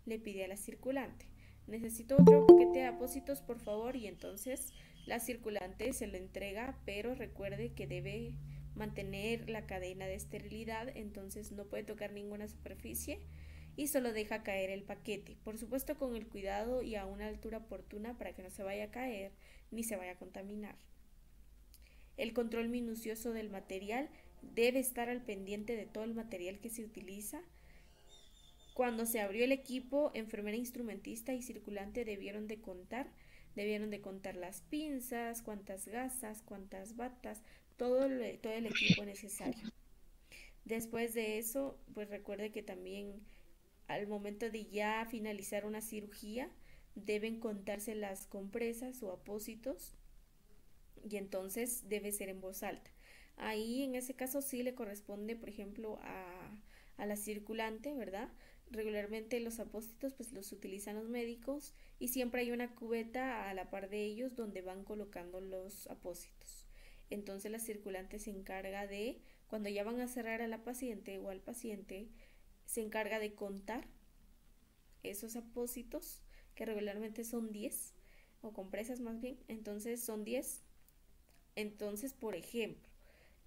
le pide a la circulante, necesito otro paquete de apósitos, por favor, y entonces la circulante se lo entrega, pero recuerde que debe mantener la cadena de esterilidad, entonces no puede tocar ninguna superficie y solo deja caer el paquete, por supuesto con el cuidado y a una altura oportuna para que no se vaya a caer ni se vaya a contaminar. El control minucioso del material, debe estar al pendiente de todo el material que se utiliza. Cuando se abrió el equipo, enfermera instrumentista y circulante debieron de contar las pinzas, cuántas gasas, cuántas batas, todo el equipo necesario. Después de eso, pues recuerde que también al momento de ya finalizar una cirugía, deben contarse las compresas o apósitos y entonces debe ser en voz alta. Ahí en ese caso sí le corresponde, por ejemplo, a la circulante, ¿verdad? regularmente los apósitos pues los utilizan los médicos y siempre hay una cubeta a la par de ellos donde van colocando los apósitos. Entonces la circulante se encarga de, cuando ya van a cerrar a la paciente o al paciente, se encarga de contar esos apósitos, que regularmente son 10, o compresas más bien, entonces son 10. Entonces, por ejemplo,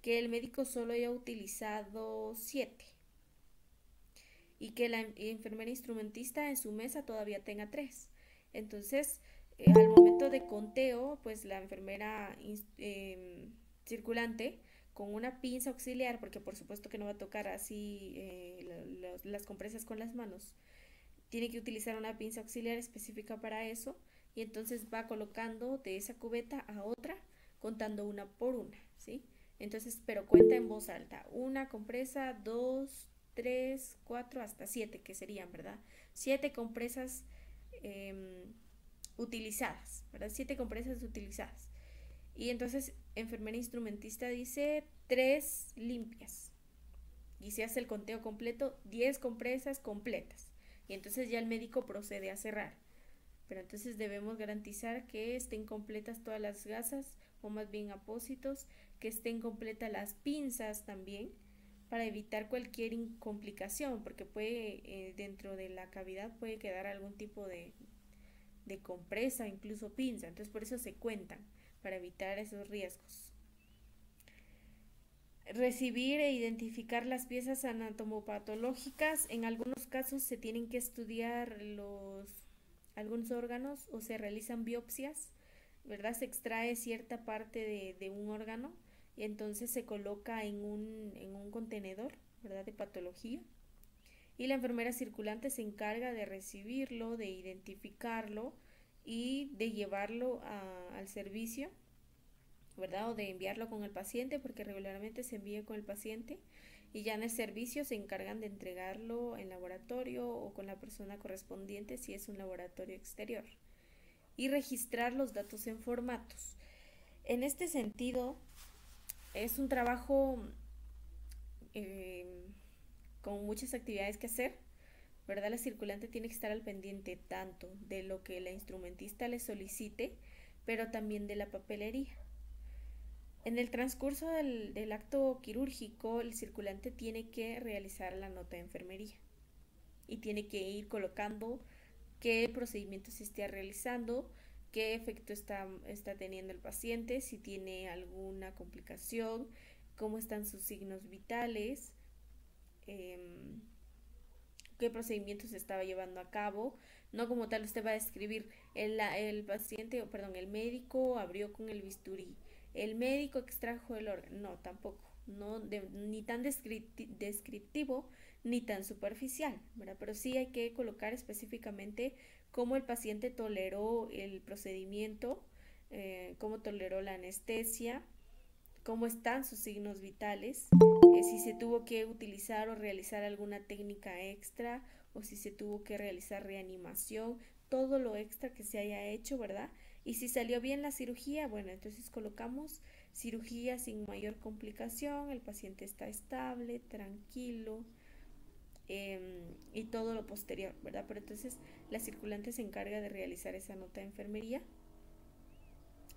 que el médico solo haya utilizado 7 y que la enfermera instrumentista en su mesa todavía tenga 3. Entonces, al momento de conteo, pues la enfermera circulante con una pinza auxiliar, porque por supuesto que no va a tocar así las compresas con las manos, tiene que utilizar una pinza auxiliar específica para eso y entonces va colocando de esa cubeta a otra contando una por una, ¿sí? Entonces, pero cuenta en voz alta, una compresa, 2, 3, 4, hasta 7 que serían, ¿verdad? 7 compresas utilizadas, ¿verdad? 7 compresas utilizadas. Y entonces, enfermera instrumentista dice 3 limpias. Y se hace el conteo completo, 10 compresas completas. Y entonces ya el médico procede a cerrar. Pero entonces debemos garantizar que estén completas todas las gasas, o más bien apósitos, que estén completas las pinzas también, para evitar cualquier complicación, porque puede dentro de la cavidad puede quedar algún tipo de compresa, incluso pinza. Entonces por eso se cuentan, para evitar esos riesgos. Recibir e identificar las piezas anatomopatológicas. En algunos casos se tienen que estudiar algunos órganos o se realizan biopsias, ¿verdad? Se extrae cierta parte de un órgano y entonces se coloca en un contenedor, ¿verdad? De patología. Y la enfermera circulante se encarga de recibirlo, de identificarlo y de llevarlo al servicio, ¿verdad? O de enviarlo con el paciente, porque regularmente se envía con el paciente y ya en el servicio se encargan de entregarlo en laboratorio o con la persona correspondiente si es un laboratorio exterior, y registrar los datos en formatos. En este sentido, es un trabajo con muchas actividades que hacer, ¿verdad? La circulante tiene que estar al pendiente tanto de lo que la instrumentista le solicite, pero también de la papelería. En el transcurso del acto quirúrgico, el circulante tiene que realizar la nota de enfermería y tiene que ir colocando qué procedimiento se esté realizando, qué efecto está teniendo el paciente, si tiene alguna complicación, cómo están sus signos vitales, qué procedimiento se estaba llevando a cabo. No como tal usted va a describir el paciente, perdón, el médico abrió con el bisturí, el médico extrajo el órgano. No, tampoco, no ni tan descriptivo ni tan superficial, ¿verdad? Pero sí hay que colocar específicamente cómo el paciente toleró el procedimiento, cómo toleró la anestesia, cómo están sus signos vitales, si se tuvo que utilizar o realizar alguna técnica extra o si se tuvo que realizar reanimación, todo lo extra que se haya hecho, ¿verdad? Y si salió bien la cirugía, bueno, entonces colocamos cirugía sin mayor complicación, el paciente está estable, tranquilo, y todo lo posterior, ¿verdad? Pero entonces la circulante se encarga de realizar esa nota de enfermería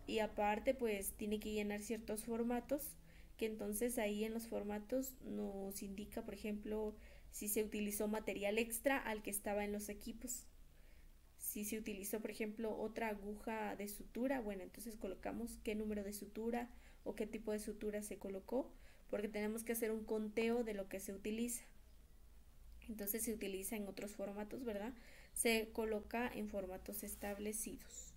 y aparte pues tiene que llenar ciertos formatos, que entonces ahí en los formatos nos indica, por ejemplo, si se utilizó material extra al que estaba en los equipos, si se utilizó, por ejemplo, otra aguja de sutura, bueno, entonces colocamos qué número de sutura o qué tipo de sutura se colocó, porque tenemos que hacer un conteo de lo que se utiliza. Entonces se utiliza en otros formatos, ¿verdad? Se coloca en formatos establecidos.